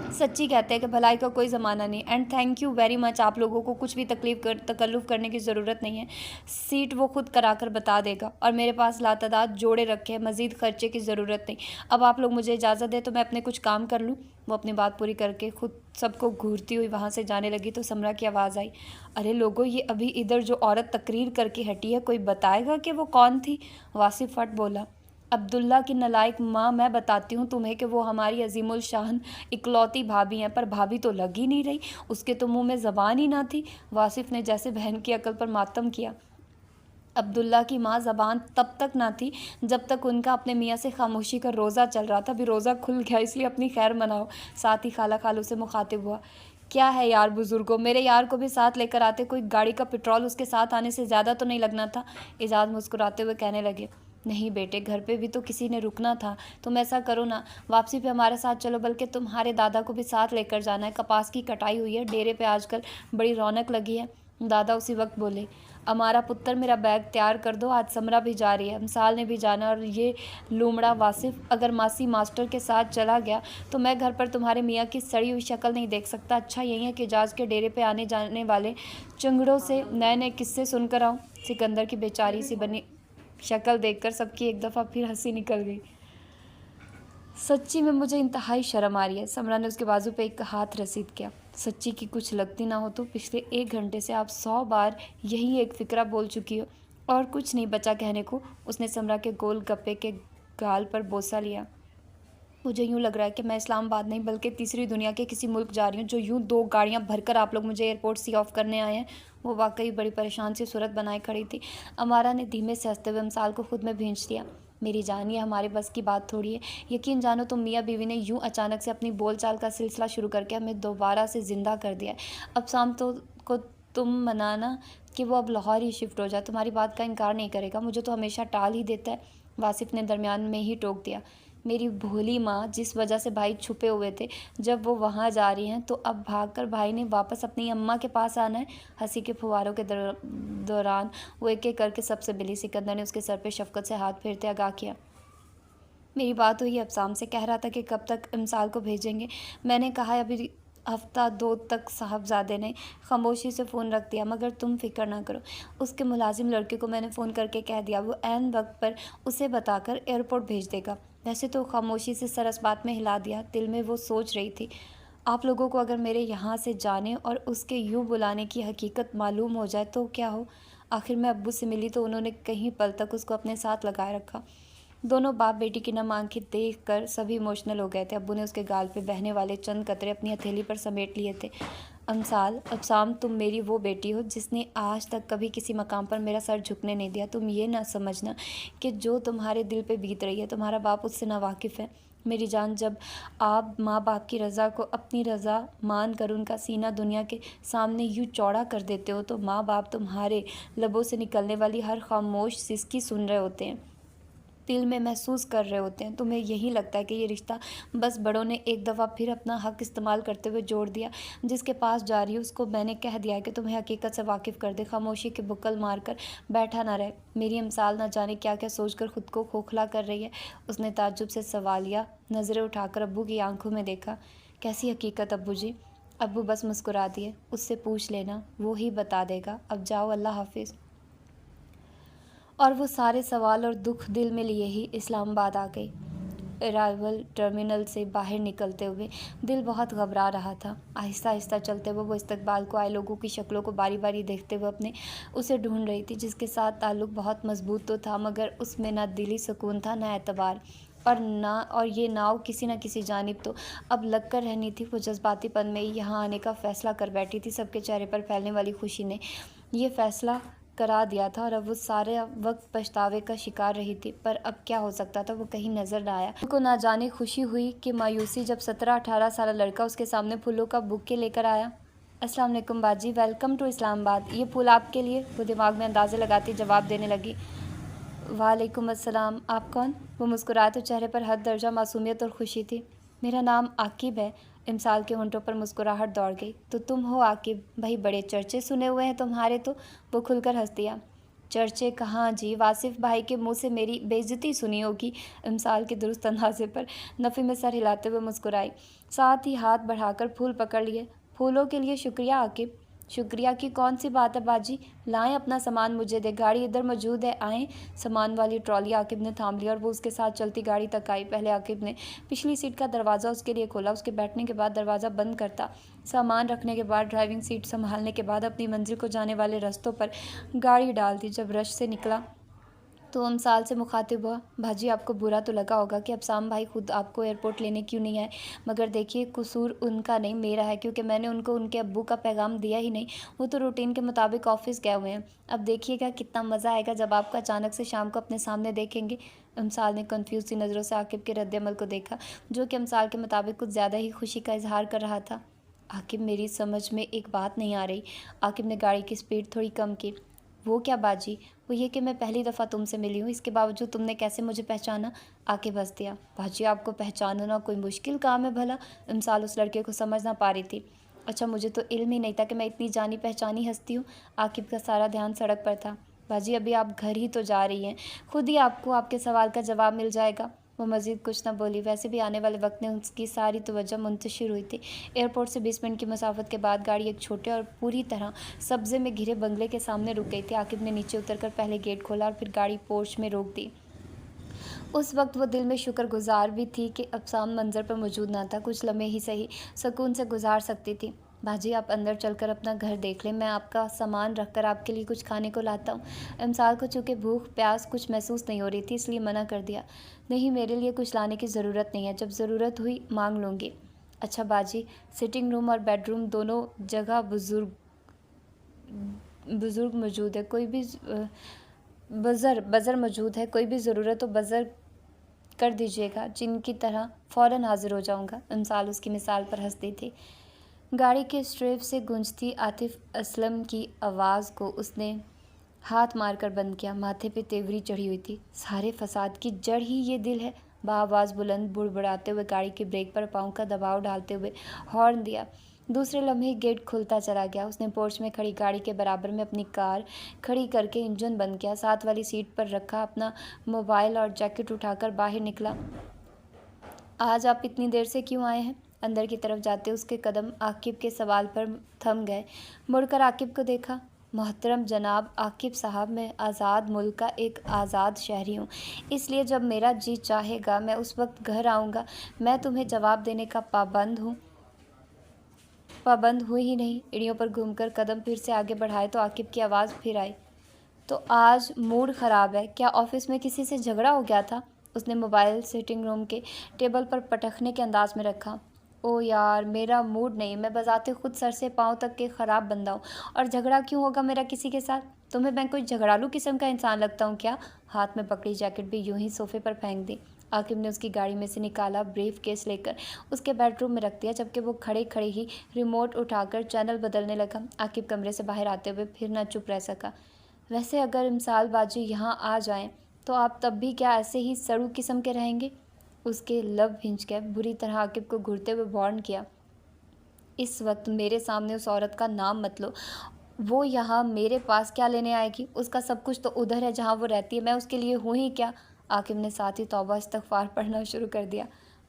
सच्ची कहते हैं कि भलाई का कोई ज़माना नहीं। And thank you very much, आप लोगों को कुछ भी तकल्लुफ़ करने की ज़रूरत नहीं है। सीट वो खुद करा कर बता देगा और मेरे पास लातादाद जोड़े रखे हैं, मज़ीद खर्चे की ज़रूरत नहीं। अब आप लोग मुझे इजाज़त दें तो मैं अपने कुछ काम कर लूँ। वो अपनी बात पूरी करके खुद सबको घूरती हुई वहाँ से जाने लगी तो समरा की आवाज़ आई, अरे लोगों, ये अभी इधर जो औरत तकरीर करके हटी है, कोई बताएगा कि वो कौन थी? वासिफ फट बोला, अब्दुल्ला की नलायक माँ, मैं बताती हूँ तुम्हें कि वो हमारी अजीमुल शान इकलौती भाभी हैं, पर भाभी तो लग ही नहीं रही, उसके तो मुंह में ज़बान ही ना थी। वासिफ ने जैसे बहन की अकल पर मातम किया। अब्दुल्ला की माँ ज़बान तब तक ना थी जब तक उनका अपने मियाँ से खामोशी का रोज़ा चल रहा था। अभी रोज़ा खुल गया, इसलिए अपनी खैर मनाओ। साथ ही खाला खालू से मुखातिब हुआ, क्या है यार बुज़ुर्गों, मेरे यार को भी साथ लेकर आते, कोई गाड़ी का पेट्रोल उसके साथ आने से ज़्यादा तो नहीं लगना था। एजाज मुस्कुराते हुए कहने लगे, नहीं बेटे, घर पे भी तो किसी ने रुकना था, तुम ऐसा करो ना, वापसी पे हमारे साथ चलो, बल्कि तुम्हारे दादा को भी साथ लेकर जाना है, कपास की कटाई हुई है, डेरे पे आजकल बड़ी रौनक लगी है। दादा उसी वक्त बोले, हमारा पुत्र, मेरा बैग तैयार कर दो, आज समरा भी जा रही है, अमसाल ने भी जाना, और ये लूमड़ा वासिफ अगर मासी मास्टर के साथ चला गया तो मैं घर पर तुम्हारे मियाँ की सड़ी हुई शक्ल नहीं देख सकता। अच्छा यही है कि एजाज के डेरे पे आने जाने वाले चंगड़ों से नए नए किस्से सुनकर आऊँ। सिकंदर की बेचारी सी बनी शक्ल देखकर सबकी एक दफ़ा फिर हंसी निकल गई। सच्ची में मुझे इंतहाई शर्म आ रही है। समरा ने उसके बाजू पे एक हाथ रसीद किया। सच्ची की कुछ लगती ना हो तो पिछले 1 घंटे से आप 100 बार यही एक फ़िक्रा बोल चुकी हो और कुछ नहीं बचा कहने को। उसने समरा के गोल गप्पे के गाल पर बोसा लिया। मुझे यूँ लग रहा है कि मैं इस्लामाबाद नहीं बल्कि तीसरी दुनिया के किसी मुल्क जा रही हूँ, जो यूँ 2 गाड़ियाँ भरकर आप लोग मुझे एयरपोर्ट सी ऑफ करने आए हैं। वो वाकई बड़ी परेशान सी सूरत बनाए खड़ी थी। अमारा ने धीमे से हंसते हुए अमसाल को खुद में भींच दिया। मेरी जान, ये हमारे बस की बात थोड़ी है। यकीन जानो तो मियाँ बीवी ने यूँ अचानक से अपनी बोलचाल का सिलसिला शुरू करके हमें दोबारा से ज़िंदा कर दिया है। अब शाम तो को तुम मनाना कि वो अब लाहौर ही शिफ्ट हो जाए, तुम्हारी बात का इनकार नहीं करेगा, मुझे तो हमेशा टाल ही देता है। वासिफ ने दरमियान में ही टोक दिया, मेरी भोली माँ, जिस वजह से भाई छुपे हुए थे, जब वो वहाँ जा रही हैं तो अब भागकर भाई ने वापस अपनी अम्मा के पास आना है। हंसी के फुवारों के दौरान वो एक एक करके सबसे मिली। सिकंदर ने उसके सर पे शफकत से हाथ फेरते आगाह किया, मेरी बात हुई अब्साम से, कह रहा था कि कब तक इमसाल को भेजेंगे। मैंने कहा अभी हफ्ता 2 तक। साहबजादे ने खामोशी से फ़ोन रख दिया, मगर तुम फिक्र ना करो, उसके मुलाजिम लड़के को मैंने फ़ोन करके कह दिया, वो ऐन वक्त पर उसे बताकर एयरपोर्ट भेज देगा। वैसे तो खामोशी से सर इस बात में हिला दिया। दिल में वो सोच रही थी, आप लोगों को अगर मेरे यहाँ से जाने और उसके यूँ बुलाने की हकीकत मालूम हो जाए तो क्या हो। आखिर मैं अब्बू से मिली तो उन्होंने कहीं पल तक उसको अपने साथ लगाए रखा। दोनों बाप बेटी की नम आंखें देख कर सभी इमोशनल हो गए थे। अब्बू ने उसके गाल पे बहने वाले चंद कतरे अपनी हथेली पर समेट लिए थे। अमसाल, अब्साम, तुम मेरी वो बेटी हो जिसने आज तक कभी किसी मकाम पर मेरा सर झुकने नहीं दिया। तुम ये ना समझना कि जो तुम्हारे दिल पे बीत रही है तुम्हारा बाप उससे नावाकिफ़ है। मेरी जान, जब आप माँ बाप की रज़ा को अपनी रज़ा मान कर उनका सीना दुनिया के सामने यूँ चौड़ा कर देते हो तो माँ बाप तुम्हारे लबों से निकलने वाली हर खामोश सिसकी सुन रहे होते हैं। دل میں محسوس کر رہے ہوتے ہیں۔ تمہیں یہی لگتا ہے کہ یہ رشتہ بس بڑوں نے ایک دفعہ پھر اپنا حق استعمال کرتے ہوئے جوڑ دیا۔ جس کے پاس جا رہی ہے اس کو میں نے کہہ دیا ہے کہ تمہیں حقیقت سے واقف کر دے، خاموشی کے بکل مار کر بیٹھا نہ رہے۔ میری امسال نہ جانے کیا کیا سوچ کر خود کو کھوکھلا کر رہی ہے۔ اس نے تعجب سے سوالیہ نظریں اٹھا کر ابو کی آنکھوں میں دیکھا۔ کیسی حقیقت ابو جی؟ ابو بس مسکرا دیے۔ اس سے پوچھ لینا، وہ ہی بتا دے گا۔ اب جاؤ، اللہ حافظ۔ اور وہ سارے سوال اور دکھ دل میں لیے ہی اسلام آباد آ گئی۔ ارائیول ٹرمینل سے باہر نکلتے ہوئے دل بہت گھبرا رہا تھا۔ آہستہ آہستہ چلتے ہوئے وہ استقبال کو آئے لوگوں کی شکلوں کو باری باری دیکھتے ہوئے اسے ڈھونڈ رہی تھی، جس کے ساتھ تعلق بہت مضبوط تو تھا مگر اس میں نہ دلی سکون تھا، نہ اعتبار، اور یہ ناؤ کسی نہ کسی جانب تو اب لگ کر رہنی تھی۔ وہ جذباتی پن میں یہاں آنے کا فیصلہ کر بیٹھی تھی۔ سب کے چہرے پر پھیلنے والی خوشی نے یہ فیصلہ کرا دیا تھا اور اب وہ سارے وقت پچھتاوے کا شکار رہی تھی، پر اب کیا ہو سکتا تھا؟ وہ کہیں نظر نہ آیا۔ ان کو نہ جانے خوشی ہوئی کہ مایوسی جب 17-18 سالہ لڑکا اس کے سامنے پھولوں کا بوکے لے کر آیا۔ السلام علیکم باجی، ویلکم ٹو اسلام آباد، یہ پھول آپ کے لیے۔ وہ دماغ میں اندازے لگاتی جواب دینے لگی۔ وعلیکم السلام، آپ کون؟ وہ مسکرائے تو چہرے پر حد درجہ معصومیت اور خوشی تھی۔ میرا نام عاقب ہے۔ امسال کے ہونٹوں پر مسکراہٹ دوڑ گئی۔ تو تم ہو عاقب بھائی، بڑے چرچے سنے ہوئے ہیں تمہارے تو۔ وہ کھل کر ہنس دیا۔ چرچے کہاں جی، واصف بھائی کے منہ سے میری بے عزتی سنی ہوگی۔ امسال کے درست اندازے پر نفی میں سر ہلاتے ہوئے مسکرائی، ساتھ ہی ہاتھ بڑھا کر پھول پکڑ لیے۔ پھولوں کے لیے شکریہ عاقب۔ شکریہ کی کون سی بات ہے باجی، لائیں اپنا سامان مجھے دے، گاڑی ادھر موجود ہے، آئیں۔ سامان والی ٹرالی عاقب نے تھام لیا اور وہ اس کے ساتھ چلتی گاڑی تک آئی۔ پہلے عاقب نے پچھلی سیٹ کا دروازہ اس کے لیے کھولا، اس کے بیٹھنے کے بعد دروازہ بند کرتا، سامان رکھنے کے بعد ڈرائیونگ سیٹ سنبھالنے کے بعد اپنی منزل کو جانے والے رستوں پر گاڑی ڈال دی۔ جب رش سے نکلا تو امسال سے مخاطب ہوا، بھاجی آپ کو برا تو لگا ہوگا کہ افسام بھائی خود آپ کو ایئرپورٹ لینے کیوں نہیں آئے، مگر دیکھیے قصور ان کا نہیں میرا ہے، کیونکہ میں نے ان کو ان کے ابو کا پیغام دیا ہی نہیں، وہ تو روٹین کے مطابق آفس گئے ہوئے ہیں۔ اب دیکھیے گا کتنا مزہ آئے گا جب آپ کو اچانک سے شام کو اپنے سامنے دیکھیں گے۔ امسال نے کنفیوز سی نظروں سے عاقب کے رد عمل کو دیکھا، جو کہ امسال کے مطابق کچھ زیادہ ہی خوشی کا اظہار کر رہا تھا۔ عاقب میری سمجھ میں ایک بات نہیں آ رہی۔ عاقب نے گاڑی کی سپیڈ تھوڑی کم کی۔ وہ کیا باجی؟ وہ یہ کہ میں پہلی دفعہ تم سے ملی ہوں، اس کے باوجود تم نے کیسے مجھے پہچانا؟ عاقب ہنس دیا۔ باجی آپ کو پہچاننا کوئی مشکل کام ہے بھلا؟ امسال اس لڑکے کو سمجھ نہ پا رہی تھی۔ اچھا مجھے تو علم ہی نہیں تھا کہ میں اتنی جانی پہچانی ہستی ہوں۔ عاقب کا سارا دھیان سڑک پر تھا۔ باجی ابھی آپ گھر ہی تو جا رہی ہیں، خود ہی آپ کو آپ کے سوال کا جواب مل جائے گا۔ وہ مزید کچھ نہ بولی، ویسے بھی آنے والے وقت میں اس کی ساری توجہ منتشر ہوئی تھی۔ ایئرپورٹ سے 20 منٹ کی مسافت کے بعد گاڑی ایک چھوٹے اور پوری طرح سبزے میں گھرے بنگلے کے سامنے رک گئی تھی۔ عاقب نے نیچے اتر کر پہلے گیٹ کھولا اور پھر گاڑی پورچ میں روک دی۔ اس وقت وہ دل میں شکر گزار بھی تھی کہ افسام منظر پر موجود نہ تھا، کچھ لمحے ہی صحیح سکون سے گزار سکتی تھی۔ باجی آپ اندر چل کر اپنا گھر دیکھ لیں، میں آپ کا سامان رکھ کر آپ کے لیے کچھ کھانے کو لاتا ہوں۔ امسال کو چونکہ بھوک پیاس کچھ محسوس نہیں ہو رہی تھی، اس لیے منع کر دیا۔ نہیں میرے لیے کچھ لانے کی ضرورت نہیں ہے، جب ضرورت ہوئی مانگ لوں گی۔ اچھا باجی، سٹنگ روم اور بیڈ روم دونوں جگہ بزرگ موجود ہے، کوئی بھی بزر موجود ہے، کوئی بھی ضرورت ہو بزر کر دیجیے گا، جن کی طرح فوراً حاضر ہو جاؤں گا۔ امسال اس کی مثال پر ہنستی تھی۔ گاڑی کے اسٹریپ سے گونجتی عاطف اسلم کی آواز کو اس نے ہاتھ مار کر بند کیا۔ ماتھے پہ تیوری چڑھی ہوئی تھی۔ سارے فساد کی جڑ ہی یہ دل ہے۔ بآواز بلند بڑبڑاتے ہوئے گاڑی کے بریک پر پاؤں کا دباؤ ڈالتے ہوئے ہارن دیا۔ دوسرے لمحے گیٹ کھلتا چلا گیا۔ اس نے پورچ میں کھڑی گاڑی کے برابر میں اپنی کار کھڑی کر کے انجن بند کیا، ساتھ والی سیٹ پر رکھا اپنا موبائل اور جیکٹ اٹھا کر باہر نکلا۔ آج آپ اتنی دیر سے کیوں آئے ہیں؟ اندر کی طرف جاتے اس کے قدم عاقب کے سوال پر تھم گئے۔ مڑ کر عاقب کو دیکھا۔ محترم جناب عاقب صاحب، میں آزاد ملک کا ایک آزاد شہری ہوں، اس لیے جب میرا جی چاہے گا میں اس وقت گھر آؤں گا۔ میں تمہیں جواب دینے کا پابند ہوئی ہی نہیں۔ ایڑیوں پر گھوم کر قدم پھر سے آگے بڑھائے تو عاقب کی آواز پھر آئی، تو آج موڈ خراب ہے کیا؟ آفس میں کسی سے جھگڑا ہو گیا تھا؟ اس نے موبائل سٹنگ روم کے ٹیبل پر پٹخنے کے انداز میں رکھا۔ او یار میرا موڈ نہیں، میں بذات خود سر سے پاؤں تک کے خراب بندہ ہوں، اور جھگڑا کیوں ہوگا میرا کسی کے ساتھ؟ تمہیں میں کوئی جھگڑالو قسم کا انسان لگتا ہوں کیا؟ ہاتھ میں پکڑی جیکٹ بھی یوں ہی صوفے پر پھینک دی۔ عاقب نے اس کی گاڑی میں سے نکالا بریف کیس لے کر اس کے بیڈ روم میں رکھ دیا، جبکہ وہ کھڑے کھڑے ہی ریموٹ اٹھا کر چینل بدلنے لگا۔ عاقب کمرے سے باہر آتے ہوئے پھر نہ چپ رہ سکا۔ ویسے اگر امسال باجی یہاں آ جائیں तो آپ تب بھی کیا ایسے ہی سڑو قسم کے رہیں گے؟ اس کے لب بھنج گئے۔ بری طرح عاقب کو گھرتے ہوئے وارن کیا، اس وقت میرے سامنے اس عورت کا نام مت لو، وہ یہاں میرے پاس کیا لینے آئے گی؟ اس کا سب کچھ تو ادھر ہے جہاں وہ رہتی ہے، میں اس کے لیے ہوں ہی کیا؟ عاقب نے ساتھ ہی توبہ استغفار پڑھنا شروع کر دیا۔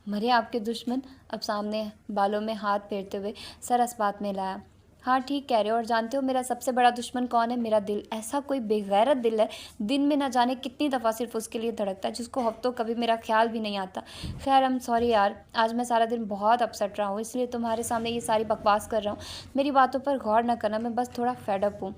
مرے آپ کے دشمن! اب سامنے بالوں میں ہاتھ پھیرتے ہوئے سر اس بات میں لایا۔ ہاں ٹھیک کہہ رہے ہو، اور جانتے ہو میرا سب سے بڑا دشمن کون ہے؟ میرا دل۔ ایسا کوئی بے غیرت دل ہے، دن میں نہ جانے کتنی دفعہ صرف اس کے لیے دھڑکتا ہے، جس کو ہفتوں کبھی میرا خیال بھی نہیں آتا۔ خیر سوری یار، آج میں سارا دن بہت اپسٹ رہا ہوں، اس لیے تمہارے سامنے یہ ساری بکواس کر رہا ہوں۔ میری باتوں پر غور نہ کرنا، میں بس تھوڑا فیڈ اپ ہوں۔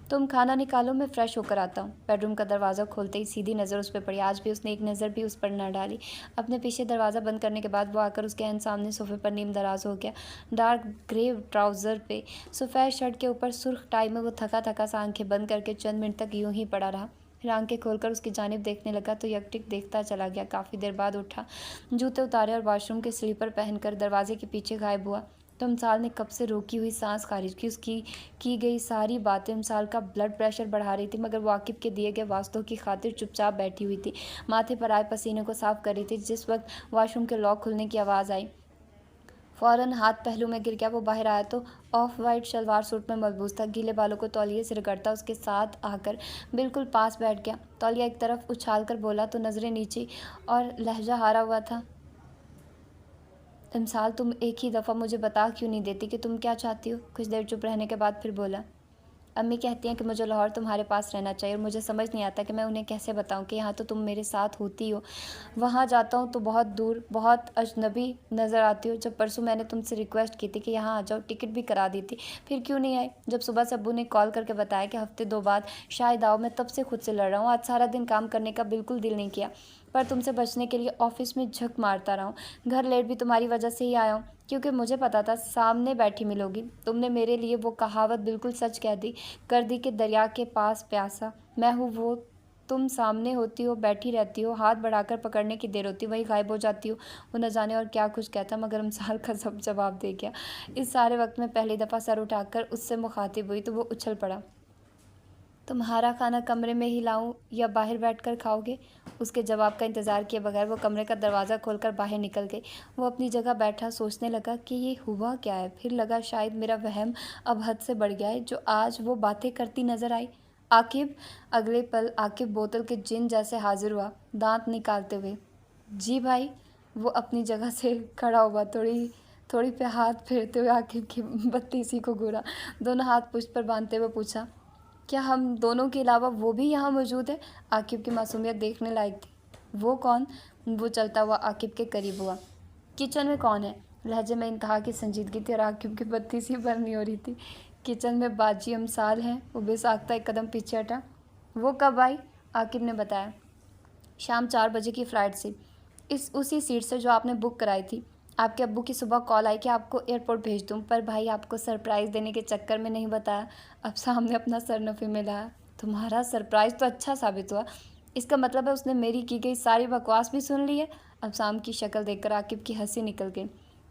تم کھانا نکالو، میں فریش ہو کر آتا ہوں۔ بیڈ روم کا دروازہ کھولتے ہی سیدھی نظر اس پہ پڑی۔ آج بھی اس نے ایک نظر بھی اس پر نہ ڈالی۔ اپنے پیچھے دروازہ بند کرنے کے بعد وہ آ کر اس کے عین سامنے صوفے پر نیم دراز ہو گیا۔ ڈارک گرے ٹراؤزر پہ سفید شرٹ کے اوپر سرخ ٹائی میں وہ تھکا تھکا سا آنکھیں بند کر کے چند منٹ تک یوں ہی پڑا رہا۔ پھر آنکھیں کھول کر اس کی جانب دیکھنے لگا تو یک ٹک دیکھتا چلا گیا۔ کافی دیر بعد اٹھا، جوتے اتارے اور واش روم کے سلیپر پہن کر دروازے کے پیچھے غائب ہوا۔ تو امسال نے کب سے روکی ہوئی سانس خارج کی۔ اس کی گئی ساری باتیں امسال کا بلڈ پریشر بڑھا رہی تھی، مگر وہ عاقب کے دیے گئے واسطوں کی خاطر چپ چاپ بیٹھی ہوئی تھی، ماتھے پر آئے پسینے کو صاف کر رہی تھی۔ جس وقت واش روم کے لاک کھلنے کی آواز آئی، فوراً ہاتھ پہلو میں گر گیا۔ وہ باہر آیا تو آف وائٹ شلوار سوٹ میں ملبوس تھا، گیلے بالوں کو تولیے سے رگڑتا اس کے ساتھ آ کر بالکل پاس بیٹھ گیا۔ تولیہ ایک طرف اچھال کر بولا تو نظریں نیچی اور لہجہ ہارا ہوا تھا، امسال تم ایک ہی دفعہ مجھے بتا کیوں نہیں دیتی کہ تم کیا چاہتی ہو؟ کچھ دیر چپ رہنے کے بعد پھر بولا، امی کہتی ہیں کہ مجھے لاہور تمہارے پاس رہنا چاہیے، اور مجھے سمجھ نہیں آتا کہ میں انہیں کیسے بتاؤں کہ یہاں تو تم میرے ساتھ ہوتی ہو، وہاں جاتا ہوں تو بہت دور، بہت اجنبی نظر آتی ہو۔ جب پرسوں میں نے تم سے ریکویسٹ کی تھی کہ یہاں آ جاؤ، ٹکٹ بھی کرا دی تھی، پھر کیوں نہیں آئے؟ جب صبح سے ابو نے کال کر کے بتایا کہ ہفتے 2 بعد شاید آؤ، میں تب سے خود سے لڑ رہا ہوں۔ آج سارا دن کام کرنے کا بالکل دل نہیں کیا، پر تم سے بچنے کے لیے آفس میں جھک مارتا رہا ہوں۔ گھر لیٹ بھی تمہاری وجہ سے ہی آیا ہوں، کیونکہ مجھے پتا تھا سامنے بیٹھی ملو گی۔ تم نے میرے لیے وہ کہاوت بالکل سچ کر دی کہ دریا کے پاس پیاسا میں ہوں، وہ تم سامنے ہوتی ہو، بیٹھی رہتی ہو، ہاتھ بڑھا کر پکڑنے کی دیر ہوتی، وہی غائب ہو جاتی ہو۔ وہ نہ جانے اور کیا کچھ کہتا، مگر امسال کا سب جواب دے گیا۔ اس سارے وقت میں پہلی دفعہ سر اٹھا کر اس سے مخاطب ہوئی تو وہ اچھل پڑا۔ تمہارا کھانا کمرے میں ہی لاؤں یا باہر بیٹھ کر کھاؤ گے؟ اس کے جواب کا انتظار کیے بغیر وہ کمرے کا دروازہ کھول کر باہر نکل گئی۔ وہ اپنی جگہ بیٹھا سوچنے لگا کہ یہ ہوا کیا ہے؟ پھر لگا شاید میرا وہم اب حد سے بڑھ گیا ہے، جو آج وہ باتیں کرتی نظر آئی۔ عاقب! اگلے پل عاقب بوتل کے جن جیسے حاضر ہوا، دانت نکالتے ہوئے۔ جی بھائی! وہ اپنی جگہ سے کھڑا ہوا، تھوڑی پہ ہاتھ پھیرتے ہوئے عاقب کی بتیسی کو گھورا، دونوں ہاتھ پشت پر باندھتے ہوئے پوچھا، کیا ہم دونوں کے علاوہ وہ بھی یہاں موجود ہے؟ عاقب کی معصومیت دیکھنے لائق تھی۔ وہ کون؟ وہ چلتا ہوا عاقب کے قریب ہوا۔ کچن میں کون ہے؟ لہجے میں انتہا کی سنجیدگی تھی اور عاقب کی بتیسی بند نہیں ہو رہی تھی۔ کچن میں باجی امسال ہیں۔ وہ بے ساختہ ایک قدم پیچھے ہٹا۔ وہ کب آئی؟ عاقب نے بتایا، شام 4 بجے کی فلائٹ سے، اسی سیٹ سے جو آپ نے بک کرائی تھی۔ آپ کے ابو کی صبح کال آئی کہ آپ کو ایئرپورٹ بھیج دوں، پر بھائی آپ کو سرپرائز دینے کے چکر میں نہیں بتایا۔ اب سامنے اپنا سر نفے میں لایا۔ تمہارا سرپرائز تو اچھا ثابت ہوا، اس کا مطلب ہے اس نے میری کی گئی ساری بکواس بھی سن لی ہے؟ اب سام کی شکل دیکھ کر عاقب کی ہنسی نکل گئی۔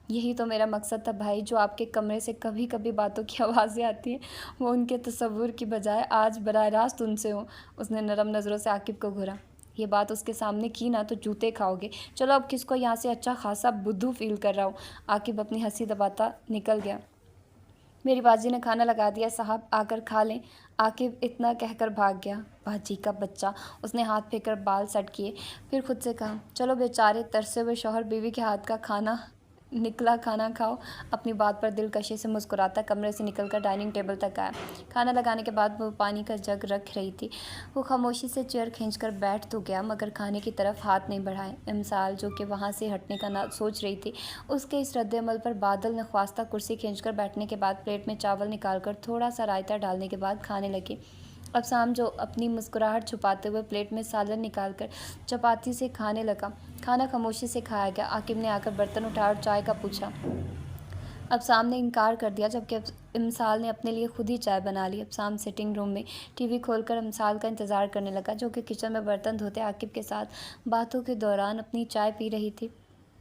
یہی تو میرا مقصد تھا بھائی، جو آپ کے کمرے سے کبھی کبھی باتوں کی آوازیں آتی ہیں، وہ ان کے تصور کی بجائے آج براہ راست ان سے ہوں۔ اس نے نرم نظروں سے عاقب کو گھورا۔ یہ بات اس کے سامنے کی نا تو جوتے کھاؤ گے۔ چلو اب کس کو یہاں سے اچھا خاصا بدھو فیل کر رہا ہوں۔ عاقب اپنی ہنسی دباتا نکل گیا۔ میری باجی نے کھانا لگا دیا صاحب، آ کر کھا لیں۔ عاقب اتنا کہہ کر بھاگ گیا۔ باجی کا بچہ! اس نے ہاتھ پھینک کر بال سیٹ کیے، پھر خود سے کہا، چلو بیچارے ترسے ہوئے شوہر بیوی کے ہاتھ کا نکلا کھانا کھاؤ۔ اپنی بات پر دلکشی سے مسکراتا کمرے سے نکل کر ڈائننگ ٹیبل تک آیا۔ کھانا لگانے کے بعد وہ پانی کا جگ رکھ رہی تھی۔ وہ خاموشی سے چیئر کھینچ کر بیٹھ تو گیا، مگر کھانے کی طرف ہاتھ نہیں بڑھائے۔ امسال جو کہ وہاں سے ہٹنے کا نہ سوچ رہی تھی، اس کے اس رد عمل پر بادل نخواستہ کرسی کھینچ کر بیٹھنے کے بعد پلیٹ میں چاول نکال کر تھوڑا سا رائتا ڈالنے کے بعد کھانے لگی۔ اب سام جو اپنی مسکراہٹ چھپاتے ہوئے پلیٹ میں سالن نکال کر چپاتی سے کھانے لگا۔ کھانا خاموشی سے کھایا گیا۔ عاقب نے آ کر برتن اٹھایا اور چائے کا پوچھا۔ اب سام نے انکار کر دیا، جبکہ امسال نے اپنے لیے خود ہی چائے بنا لی۔ اب سام سٹنگ روم میں ٹی وی کھول کر امسال کا انتظار کرنے لگا، جو کہ کچن میں برتن دھوتے عاقب کے ساتھ باتوں کے دوران اپنی چائے پی رہی تھی۔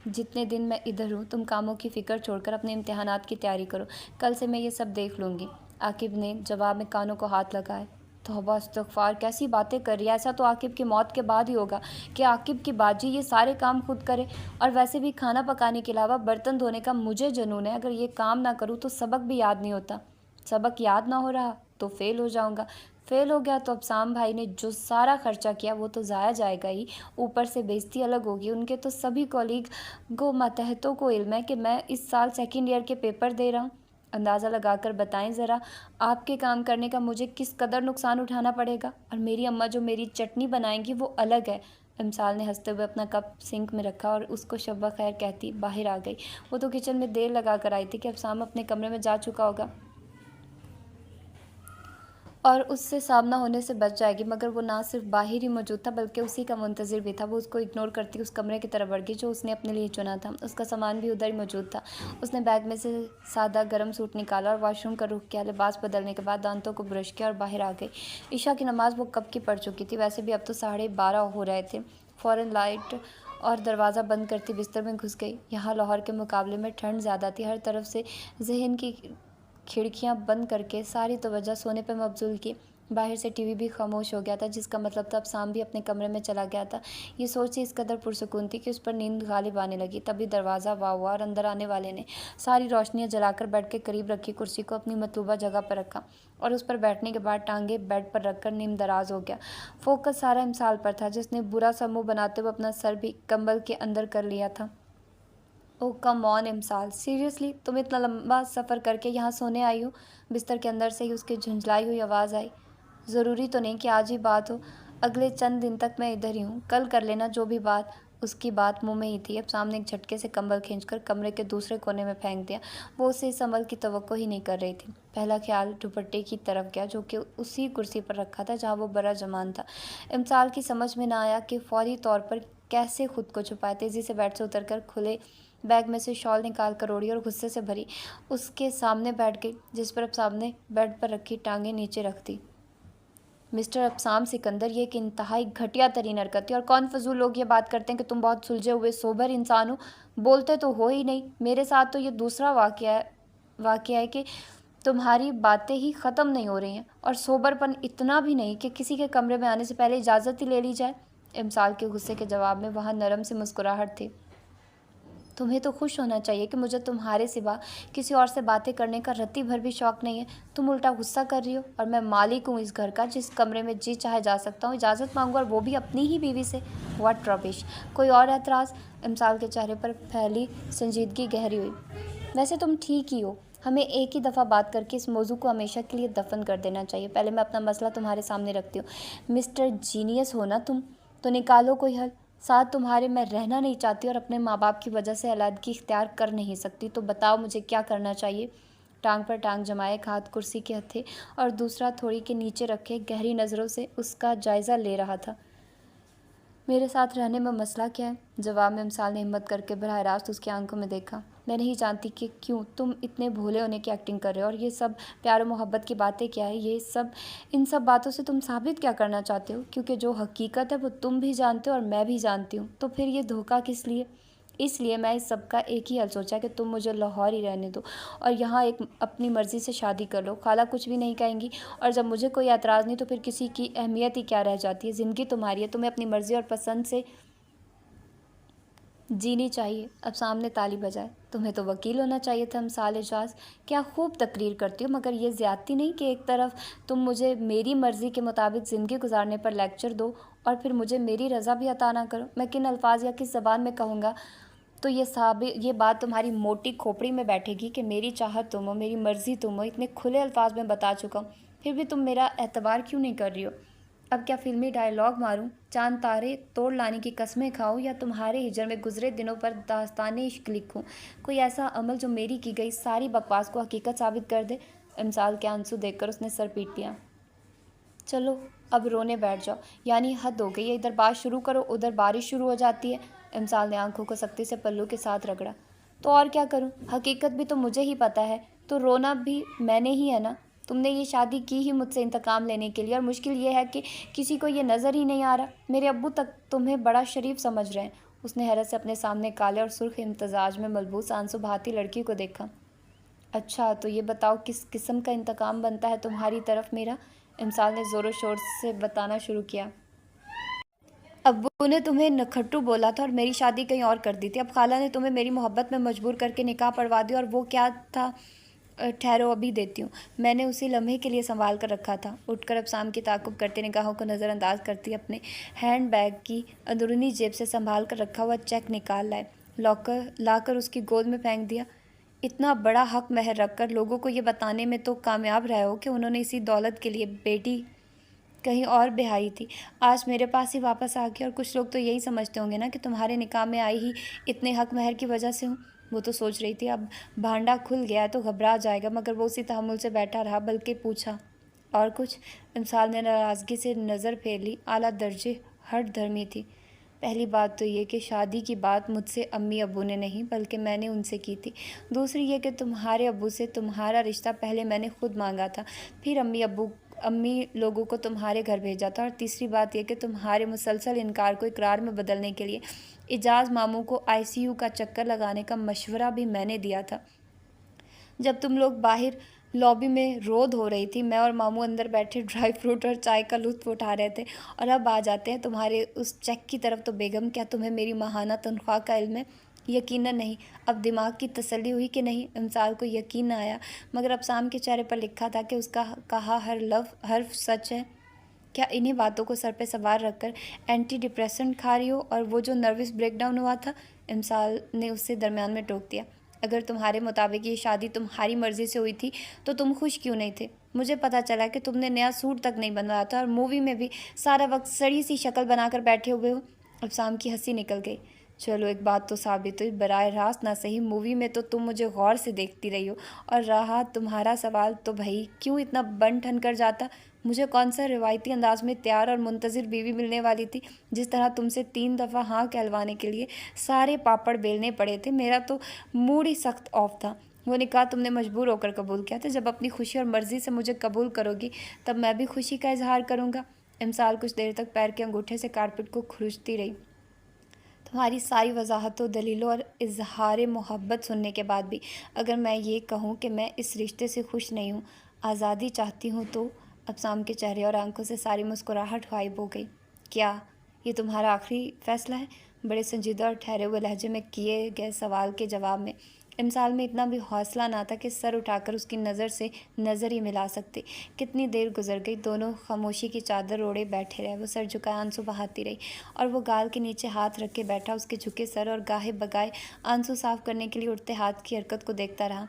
جتنے دن میں ادھر ہوں، تم کاموں کی فکر چھوڑ کر اپنے امتحانات کی تیاری کرو، کل سے میں یہ سب دیکھ لوں گی۔ عاقب نے جواب میں کانوں کو ہاتھ لگائے۔ तौबा इस्तग़फ़ार, कैसी बातें कर रही है। ऐसा तो आकिब की मौत के बाद ही होगा कि आकिब की बाजी ये सारे काम खुद करे। और वैसे भी खाना पकाने के अलावा बर्तन धोने का मुझे जुनून है। अगर ये काम ना करूँ तो सबक भी याद नहीं होता। सबक याद ना हो रहा तो फ़ेल हो जाऊँगा। फ़ेल हो गया तो अब्साम भाई ने जो सारा खर्चा किया वो तो ज़ाया जाएगा ही, ऊपर से बेइज्जती अलग होगी। उनके तो सभी कॉलीग को मातहतों को इल्म है कि मैं इस साल सेकंड ईयर के पेपर दे रहा हूँ। अंदाज़ा लगाकर बताएं ज़रा, आपके काम करने का मुझे किस कदर नुकसान उठाना पड़ेगा। और मेरी अम्मा जो मेरी चटनी बनाएंगी वो अलग है। इमसाल ने हंसते हुए अपना कप सिंक में रखा और उसको शब्बा खैर कहती बाहर आ गई। वो तो किचन में देर लगा कर आई थी कि अब्साम अपने कमरे में जा चुका होगा और उससे सामना होने से बच जाएगी, मगर वो ना सिर्फ बाहर ही मौजूद था बल्कि उसी का मुंतज़िर भी था। वो उसको इग्नोर करती उस कमरे की तरफ बढ़ गई जो उसने अपने लिए चुना था। उसका सामान भी उधर ही मौजूद था। उसने बैग में से सादा गर्म सूट निकाला और वॉशरूम का रुख किया। लिबास बदलने के बाद दांतों को ब्रश किया और बाहर आ गई। ईशा की नमाज़ वो कब की पढ़ चुकी थी। वैसे भी अब तो 12:30 हो रहे थे। फ़ौरन लाइट और दरवाज़ा बंद करती बिस्तर में घुस गई। यहाँ लाहौर के मुकाबले में ठंड ज़्यादा थी। हर तरफ से जहन की खिड़कियाँ बंद करके सारी तवज्जो सोने पर मबज़ूल की। बाहर से टीवी भी खामोश हो गया था, जिसका मतलब था अब्साम भी अपने कमरे में चला गया था। ये सोच इस कदर पुरसुकून थी कि उस पर नींद गालिब आने लगी। तभी दरवाज़ा वाह हुआ और अंदर आने वाले ने सारी रोशनियाँ जलाकर बेड के करीब रखी कुर्सी को अपनी मतलूबा जगह पर रखा और उस पर बैठने के बाद टांगे बेड पर रखकर नीम दराज हो गया। फोकस सारा इमसाल पर था, जिसने बुरा सा मुँह बनाते हुए अपना सर भी कंबल के अंदर कर लिया था। ओह कम ऑन इमसाल, सीरियसली तुम इतना लंबा सफ़र करके यहाँ सोने आई हो। बिस्तर के अंदर से ही उसकी झुंझलाई हुई आवाज़ आई। ज़रूरी तो नहीं कि आज ही बात हो, अगले चंद दिन तक मैं इधर ही हूँ, कल कर लेना जो भी बात। उसकी बात मुंह में ही थी। अब सामने एक झटके से कंबल खींचकर कमरे के दूसरे कोने में फेंक दिया। वो उसे इस अमल की तवक्को ही नहीं कर रही थी। पहला ख्याल दुपट्टे की तरफ गया जो कि उसी कुर्सी पर रखा था जहाँ वो बड़ा जमान था। इमसाल की समझ में ना आया कि फौरी तौर पर कैसे खुद को छुपाए। तेज़ी से बेड से उतरकर खुले बैग में से शॉल निकाल कर ओढ़ी और गुस्से से भरी उसके सामने बैठ गई, जिस पर अब सामने बेड पर रखी टांगें नीचे रख दी। मिस्टर अब्साम सिकंदर, ये एक इंतहाई घटिया तरीन हरकत है। और कौन फजूल लोग ये बात करते हैं कि तुम बहुत सुलझे हुए सोबर इंसान हो, बोलते तो हो ही नहीं। मेरे साथ तो ये दूसरा वाक़या है कि तुम्हारी बातें ही ख़त्म नहीं हो रही हैं और सोबरपन इतना भी नहीं कि किसी के कमरे में आने से पहले इजाज़त ही ले ली जाए। इमसाल के गुस्से के जवाब में वहाँ नरम सी मुस्कुराहट थी। तुम्हें तो खुश होना चाहिए कि मुझे तुम्हारे सिवा किसी और से बातें करने का रत्ती भर भी शौक़ नहीं है। तुम उल्टा गुस्सा कर रही हो और मैं मालिक हूँ इस घर का, जिस कमरे में जी चाहे जा सकता हूँ। इजाज़त मांगू और वो भी अपनी ही बीवी से। What rubbish. कोई और एतराज़? इमसाल के चेहरे पर फैली संजीदगी गहरी हुई। वैसे तुम ठीक ही हो, हमें एक ही दफ़ा बात करके इस मौजू को हमेशा के लिए दफन कर देना चाहिए। पहले मैं अपना मसला तुम्हारे सामने रखती हूँ। मिस्टर जीनियस हो ना तुम, तो निकालो कोई हल। साथ तुम्हारे मैं रहना नहीं चाहती और अपने माँ बाप की वजह से अलग इख्तियार कर नहीं सकती। तो बताओ मुझे क्या करना चाहिए। टांग पर टांग जमाए एक हाथ कुर्सी के हथे और दूसरा थोड़ी के नीचे रखे गहरी नज़रों से उसका जायज़ा ले रहा था। मेरे साथ रहने में मसला क्या है? जवाब में इमसाल ने हिम्मत करके बराह रास्त उसकी आंखों में देखा। मैं नहीं जानती कि क्यों तुम इतने भोले होने की एक्टिंग कर रहे हो और ये सब प्यार और मोहब्बत की बातें क्या है। इन सब बातों से तुम साबित क्या करना चाहते हो? क्योंकि जो हकीकत है वो तुम भी जानते हो और मैं भी जानती हूँ। तो फिर ये धोखा किस लिए? इसलिए मैं इस सब का एक ही हल सोचा कि तुम मुझे लाहौर ही रहने दो और यहाँ एक अपनी मर्ज़ी से शादी कर लो। खाला कुछ भी नहीं कहेंगी और जब मुझे कोई एतराज़ नहीं तो फिर किसी की अहमियत ही क्या रह जाती है। ज़िंदगी तुम्हारी है, तुम्हें अपनी मर्ज़ी और पसंद से जीनी चाहिए। अब सामने ताली बजाए। तुम्हें तो वकील होना चाहिए था इमसाल एजाज। क्या खूब तकरीर करती हो, मगर ये ज़्यादती नहीं कि एक तरफ तुम मुझे मेरी मर्ज़ी के मुताबिक ज़िंदगी गुजारने पर लेक्चर दो और फिर मुझे मेरी रज़ा भी अता ना करो। मैं किन अल्फाज या किस ज़बान में कहूँगा तो ये बात तुम्हारी मोटी खोपड़ी में बैठेगी कि मेरी चाहत तुम हो, मेरी मर्ज़ी तुम हो। इतने खुले अल्फाज में बता चुका हूँ, फिर भी तुम मेरा एतबार क्यों नहीं कर रही हो? अब क्या फिल्मी डायलॉग मारूं, चांद तारे तोड़ लाने की कस्में खाऊं या तुम्हारे हिजर में गुजरे दिनों पर दास्ताने इश्क लिखूं? कोई ऐसा अमल जो मेरी की गई सारी बकवास को हकीकत साबित कर दे। इमसाल के आंसू देखकर उसने सर पीट लिया। चलो अब रोने बैठ जाओ, यानी हद हो गई है। इधर बात शुरू करो, उधर बारिश शुरू हो जाती है। इमसाल ने आंखों को सख्ती से पल्लू के साथ रगड़ा। तो और क्या करूं? हकीकत भी तो मुझे ही पता है, तो रोना भी मैंने ही है ना। तुमने ये शादी की ही मुझसे इंतकाम लेने के लिए और मुश्किल ये है कि किसी को ये नज़र ही नहीं आ रहा। मेरे अब्बू तक तुम्हें बड़ा शरीफ समझ रहे हैं। उसने हैरत से अपने सामने काले और सुर्ख इम्तजाज में मलबूस आंसू बहाती लड़की को देखा। अच्छा तो ये बताओ किस किस्म का इंतकाम बनता है तुम्हारी तरफ मेरा? امسال نے زور و شور سے بتانا شروع کیا۔ ابو نے تمہیں نکھٹو بولا تھا اور میری شادی کہیں اور کر دی تھی۔ اب خالہ نے تمہیں میری محبت میں مجبور کر کے نکاح پڑھوا دیا، اور وہ کیا تھا؟ ٹھہرو، ابھی دیتی ہوں۔ میں نے اسی لمحے کے لیے سنبھال کر رکھا تھا۔ اٹھ کر ابسام کی تعاقب کرتے نگاہوں کو نظر انداز کرتی اپنے ہینڈ بیگ کی اندرونی جیب سے سنبھال کر رکھا ہوا چیک نکال لائے، لا کر اس کی گود میں پھینک دیا۔ اتنا بڑا حق مہر رکھ کر لوگوں کو یہ بتانے میں تو کامیاب رہے ہو کہ انہوں نے اسی دولت کے لیے بیٹی کہیں اور بہائی تھی، آج میرے پاس ہی واپس آ گیا۔ اور کچھ لوگ تو یہی سمجھتے ہوں گے نا کہ تمہارے نکاح میں آئی ہی اتنے حق مہر کی وجہ سے ہوں۔ وہ تو سوچ رہی تھی اب بھانڈا کھل گیا تو گھبرا جائے گا، مگر وہ اسی تحمل سے بیٹھا رہا، بلکہ پوچھا، اور کچھ؟ امسال نے ناراضگی سے نظر پھیر لی۔ اعلیٰ درجے ہٹ دھرمی تھی۔ پہلی بات تو یہ کہ شادی کی بات مجھ سے امی ابو نے نہیں بلکہ میں نے ان سے کی تھی۔ دوسری یہ کہ تمہارے ابو سے تمہارا رشتہ پہلے میں نے خود مانگا تھا، پھر امی لوگوں کو تمہارے گھر بھیجا تھا، اور تیسری بات یہ کہ تمہارے مسلسل انکار کو اقرار میں بدلنے کے لیے اعجاز ماموں کو ICU کا چکر لگانے کا مشورہ بھی میں نے دیا تھا۔ جب تم لوگ باہر لابی میں رو دھو رہی تھی، میں اور ماموں اندر بیٹھے ڈرائی فروٹ اور چائے کا لطف اٹھا رہے تھے، اور اب آ جاتے ہیں تمہارے اس چیک کی طرف۔ تو بیگم، کیا تمہیں میری ماہانہ تنخواہ کا علم ہے؟ یقیناً نہیں۔ اب دماغ کی تسلی ہوئی کہ نہیں؟ امسال کو یقین نہ آیا، مگر ابسام کے چہرے پر لکھا تھا کہ اس کا کہا ہر حرف سچ ہے۔ کیا انہی باتوں کو سر پہ سوار رکھ کر اینٹی ڈپریسنٹ کھا رہی ہو؟ اور وہ جو نروس بریک ڈاؤن ہوا تھا؟ امسال نے اس سے درمیان میں ٹوک دیا۔ اگر تمہارے مطابق یہ شادی تمہاری مرضی سے ہوئی تھی تو تم خوش کیوں نہیں تھے؟ مجھے پتہ چلا کہ تم نے نیا سوٹ تک نہیں بنوایا تھا، اور مووی میں بھی سارا وقت سڑی سی شکل بنا کر بیٹھے ہوئے ہو۔ ابسام کی ہنسی نکل گئی۔ چلو ایک بات تو ثابت ہوئی، براہ راست نہ صحیح، مووی میں تو تم مجھے غور سے دیکھتی رہی ہو۔ اور رہا تمہارا سوال تو بھائی کیوں اتنا بن ٹھن کر جاتا؟ مجھے کون سا روایتی انداز میں تیار اور منتظر بیوی ملنے والی تھی، جس طرح تم سے 3 دفعہ ہاں کہلوانے کے لیے سارے پاپڑ بیلنے پڑے تھے؟ میرا تو موڈ ہی سخت آف تھا۔ وہ نکاح تم نے مجبور ہو کر قبول کیا تھا، جب اپنی خوشی اور مرضی سے مجھے قبول کرو گی تب میں بھی خوشی کا اظہار کروں گا۔ امسال کچھ دیر تک پیر کے انگوٹھے سے کارپٹ کو کھرچتی رہی۔ تمہاری ساری وضاحتوں، دلیلوں اور اظہار محبت سننے کے بعد بھی اگر میں یہ کہوں کہ میں اس رشتے سے خوش نہیں ہوں، آزادی چاہتی ہوں تو؟ ابسام کے چہرے اور آنکھوں سے ساری مسکراہٹ غائب ہو گئی۔ کیا یہ تمہارا آخری فیصلہ ہے؟ بڑے سنجیدہ اور ٹھہرے ہوئے لہجے میں کیے گئے سوال کے جواب میں امسال میں اتنا بھی حوصلہ نہ تھا کہ سر اٹھا کر اس کی نظر سے نظر ہی ملا سکتے۔ کتنی دیر گزر گئی، دونوں خاموشی کی چادر اوڑھے بیٹھے رہے۔ وہ سر جھکائے آنسو بہاتی رہی، اور وہ گال کے نیچے ہاتھ رکھ کے بیٹھا اس کے جھکے سر اور گاہے بگائے آنسو صاف کرنے کے لیے اٹھتے ہاتھ کی حرکت کو دیکھتا رہا۔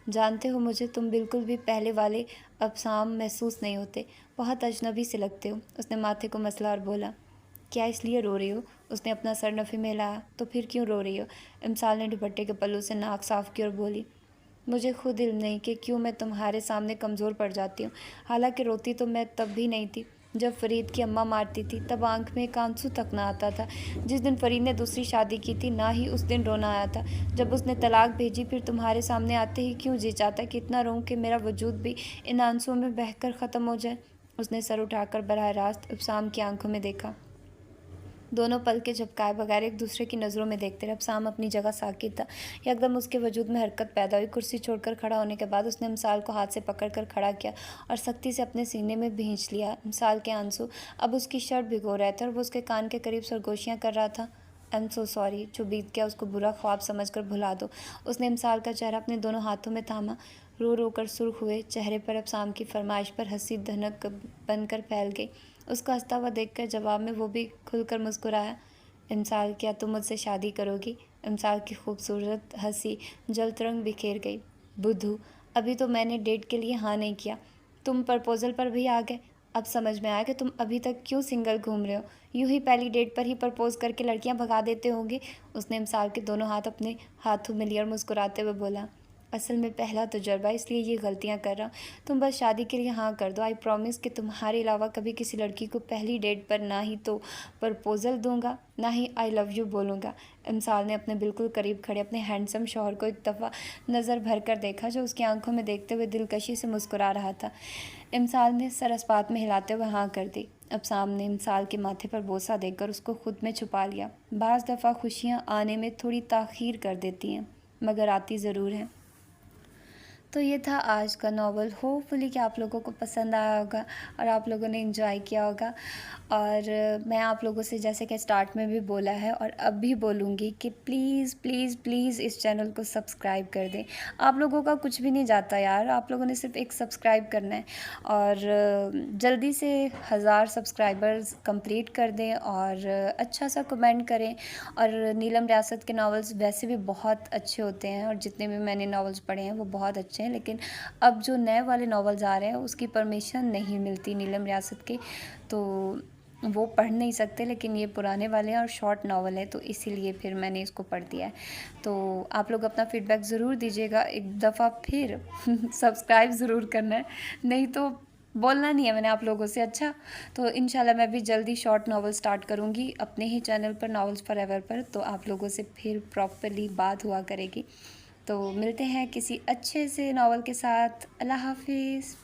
جانتے ہو، مجھے تم بالکل بھی پہلے والے ابسام محسوس نہیں ہوتے، بہت اجنبی سے لگتے ہو۔ اس نے ماتھے کو مسلا اور بولا، کیا اس لیے رو رہی ہو؟ اس نے اپنا سر نفی میں ہلایا۔ تو پھر کیوں رو رہی ہو؟ امسال نے دوپٹے کے پلو سے ناک صاف کی اور بولی، مجھے خود علم نہیں کہ کیوں میں تمہارے سامنے کمزور پڑ جاتی ہوں، حالانکہ روتی تو میں تب بھی نہیں تھی جب فرید کی اماں مارتی تھی، تب آنکھ میں ایک آنسو تک نہ آتا تھا۔ جس دن فرید نے دوسری شادی کی تھی، نہ ہی اس دن رونا آیا تھا۔ جب اس نے طلاق بھیجی، پھر تمہارے سامنے آتے ہی کیوں جی چاہتا کہ اتنا روؤں کہ میرا وجود بھی ان آنسوؤں میں بہہ کر ختم ہو جائے۔ اس نے سر اٹھا کر براہ راست ابسام کی آنکھوں میں دیکھا۔ دونوں پلکیں جھپکائے بغیر ایک دوسرے کی نظروں میں دیکھتے رہے۔ ابسام اپنی جگہ ساکت تھا۔ یکدم اس کے وجود میں حرکت پیدا ہوئی۔ کرسی چھوڑ کر کھڑا ہونے کے بعد اس نے امسال کو ہاتھ سے پکڑ کر کھڑا کیا اور سختی سے اپنے سینے میں بھینچ لیا۔ امسال کے آنسو اب اس کی شرٹ بھگو رہے تھے اور وہ اس کے کان کے قریب سرگوشیاں کر رہا تھا۔ آئی ایم سو سوری، جو بیت گیا اس کو برا خواب سمجھ کر بھلا دو۔ اس نے امسال کا چہرہ اپنے دونوں ہاتھوں میں تھاما۔ رو رو کر سرخ ہوئے چہرے پر ابسام کی فرمائش پر ہنسی دھنک بن کر پھیل گئی۔ اس کو ہنستا ہوا دیکھ کر جواب میں وہ بھی کھل کر مسکرایا۔ امسال، کیا تم مجھ سے شادی کرو گی؟ امسال کی خوبصورت ہنسی جلد رنگ بکھیر گئی۔ بدھو، ابھی تو میں نے ڈیٹ کے لیے ہاں نہیں کیا، تم پرپوزل پر بھی آ گئے۔ اب سمجھ میں آیا کہ تم ابھی تک کیوں سنگل گھوم رہے ہو، یوں ہی پہلی ڈیٹ پر ہی پرپوز کر کے لڑکیاں بھگا دیتے ہوں گے۔ اس نے امسال کے دونوں ہاتھ اپنے ہاتھوں میں لیے اور مسکراتے ہوئے بولا، اصل میں پہلا تجربہ، اس لیے یہ غلطیاں کر رہا ہوں۔ تم بس شادی کے لیے ہاں کر دو، آئی پرومس کہ تمہارے علاوہ کبھی کسی لڑکی کو پہلی ڈیٹ پر نہ ہی تو پرپوزل دوں گا، نہ ہی آئی لو یو بولوں گا۔ امسال نے اپنے بالکل قریب کھڑے اپنے ہینڈسم شوہر کو ایک دفعہ نظر بھر کر دیکھا، جو اس کی آنکھوں میں دیکھتے ہوئے دلکشی سے مسکرا رہا تھا۔ امسال نے سر اسپات میں ہلاتے ہوئے ہاں کر دی۔ ابسام نے امسال کے ماتھے پر بوسہ دے کر اس کو خود میں چھپا لیا۔ بعض دفعہ خوشیاں آنے میں تھوڑی تاخیر کر دیتی ہیں، مگر آتی ضرور ہیں۔ تو یہ تھا آج کا ناول. ہوپفلی کہ آپ لوگوں کو پسند آیا ہوگا اور آپ لوگوں نے انجوائے کیا ہوگا. اور میں آپ لوگوں سے جیسے کہ اسٹارٹ میں بھی بولا ہے اور اب بھی بولوں گی کہ پلیز پلیز پلیز اس چینل کو سبسکرائب کر دیں. آپ لوگوں کا کچھ بھی نہیں جاتا یار, آپ لوگوں نے صرف ایک سبسکرائب کرنا ہے. اور جلدی سے 1000 سبسکرائبرز کمپلیٹ کر دیں اور اچھا سا کمنٹ کریں. اور نیلم ریاست کے ناولز ویسے بھی بہت اچھے ہوتے ہیں اور جتنے بھی میں نے ناولز پڑھے ہیں وہ بہت اچھے ہیں, لیکن اب جو نئے والے ناولز آ رہے ہیں اس کی پرمیشن نہیں ملتی نیلم ریاست کے, تو وہ پڑھ نہیں سکتے. لیکن یہ پرانے والے ہیں اور شارٹ ناول ہے, تو اسی لیے پھر میں نے اس کو پڑھ دیا ہے. تو آپ لوگ اپنا فیڈ بیک ضرور دیجیے گا. ایک دفعہ پھر سبسکرائب ضرور کرنا ہے, نہیں تو بولنا نہیں ہے میں نے آپ لوگوں سے. اچھا, تو انشاءاللہ میں بھی جلدی شارٹ ناول سٹارٹ کروں گی اپنے ہی چینل پر ناولز فار ایور پر, تو آپ لوگوں سے پھر پراپرلی بات ہوا کرے گی. تو ملتے ہیں کسی اچھے سے ناول کے ساتھ. اللہ حافظ.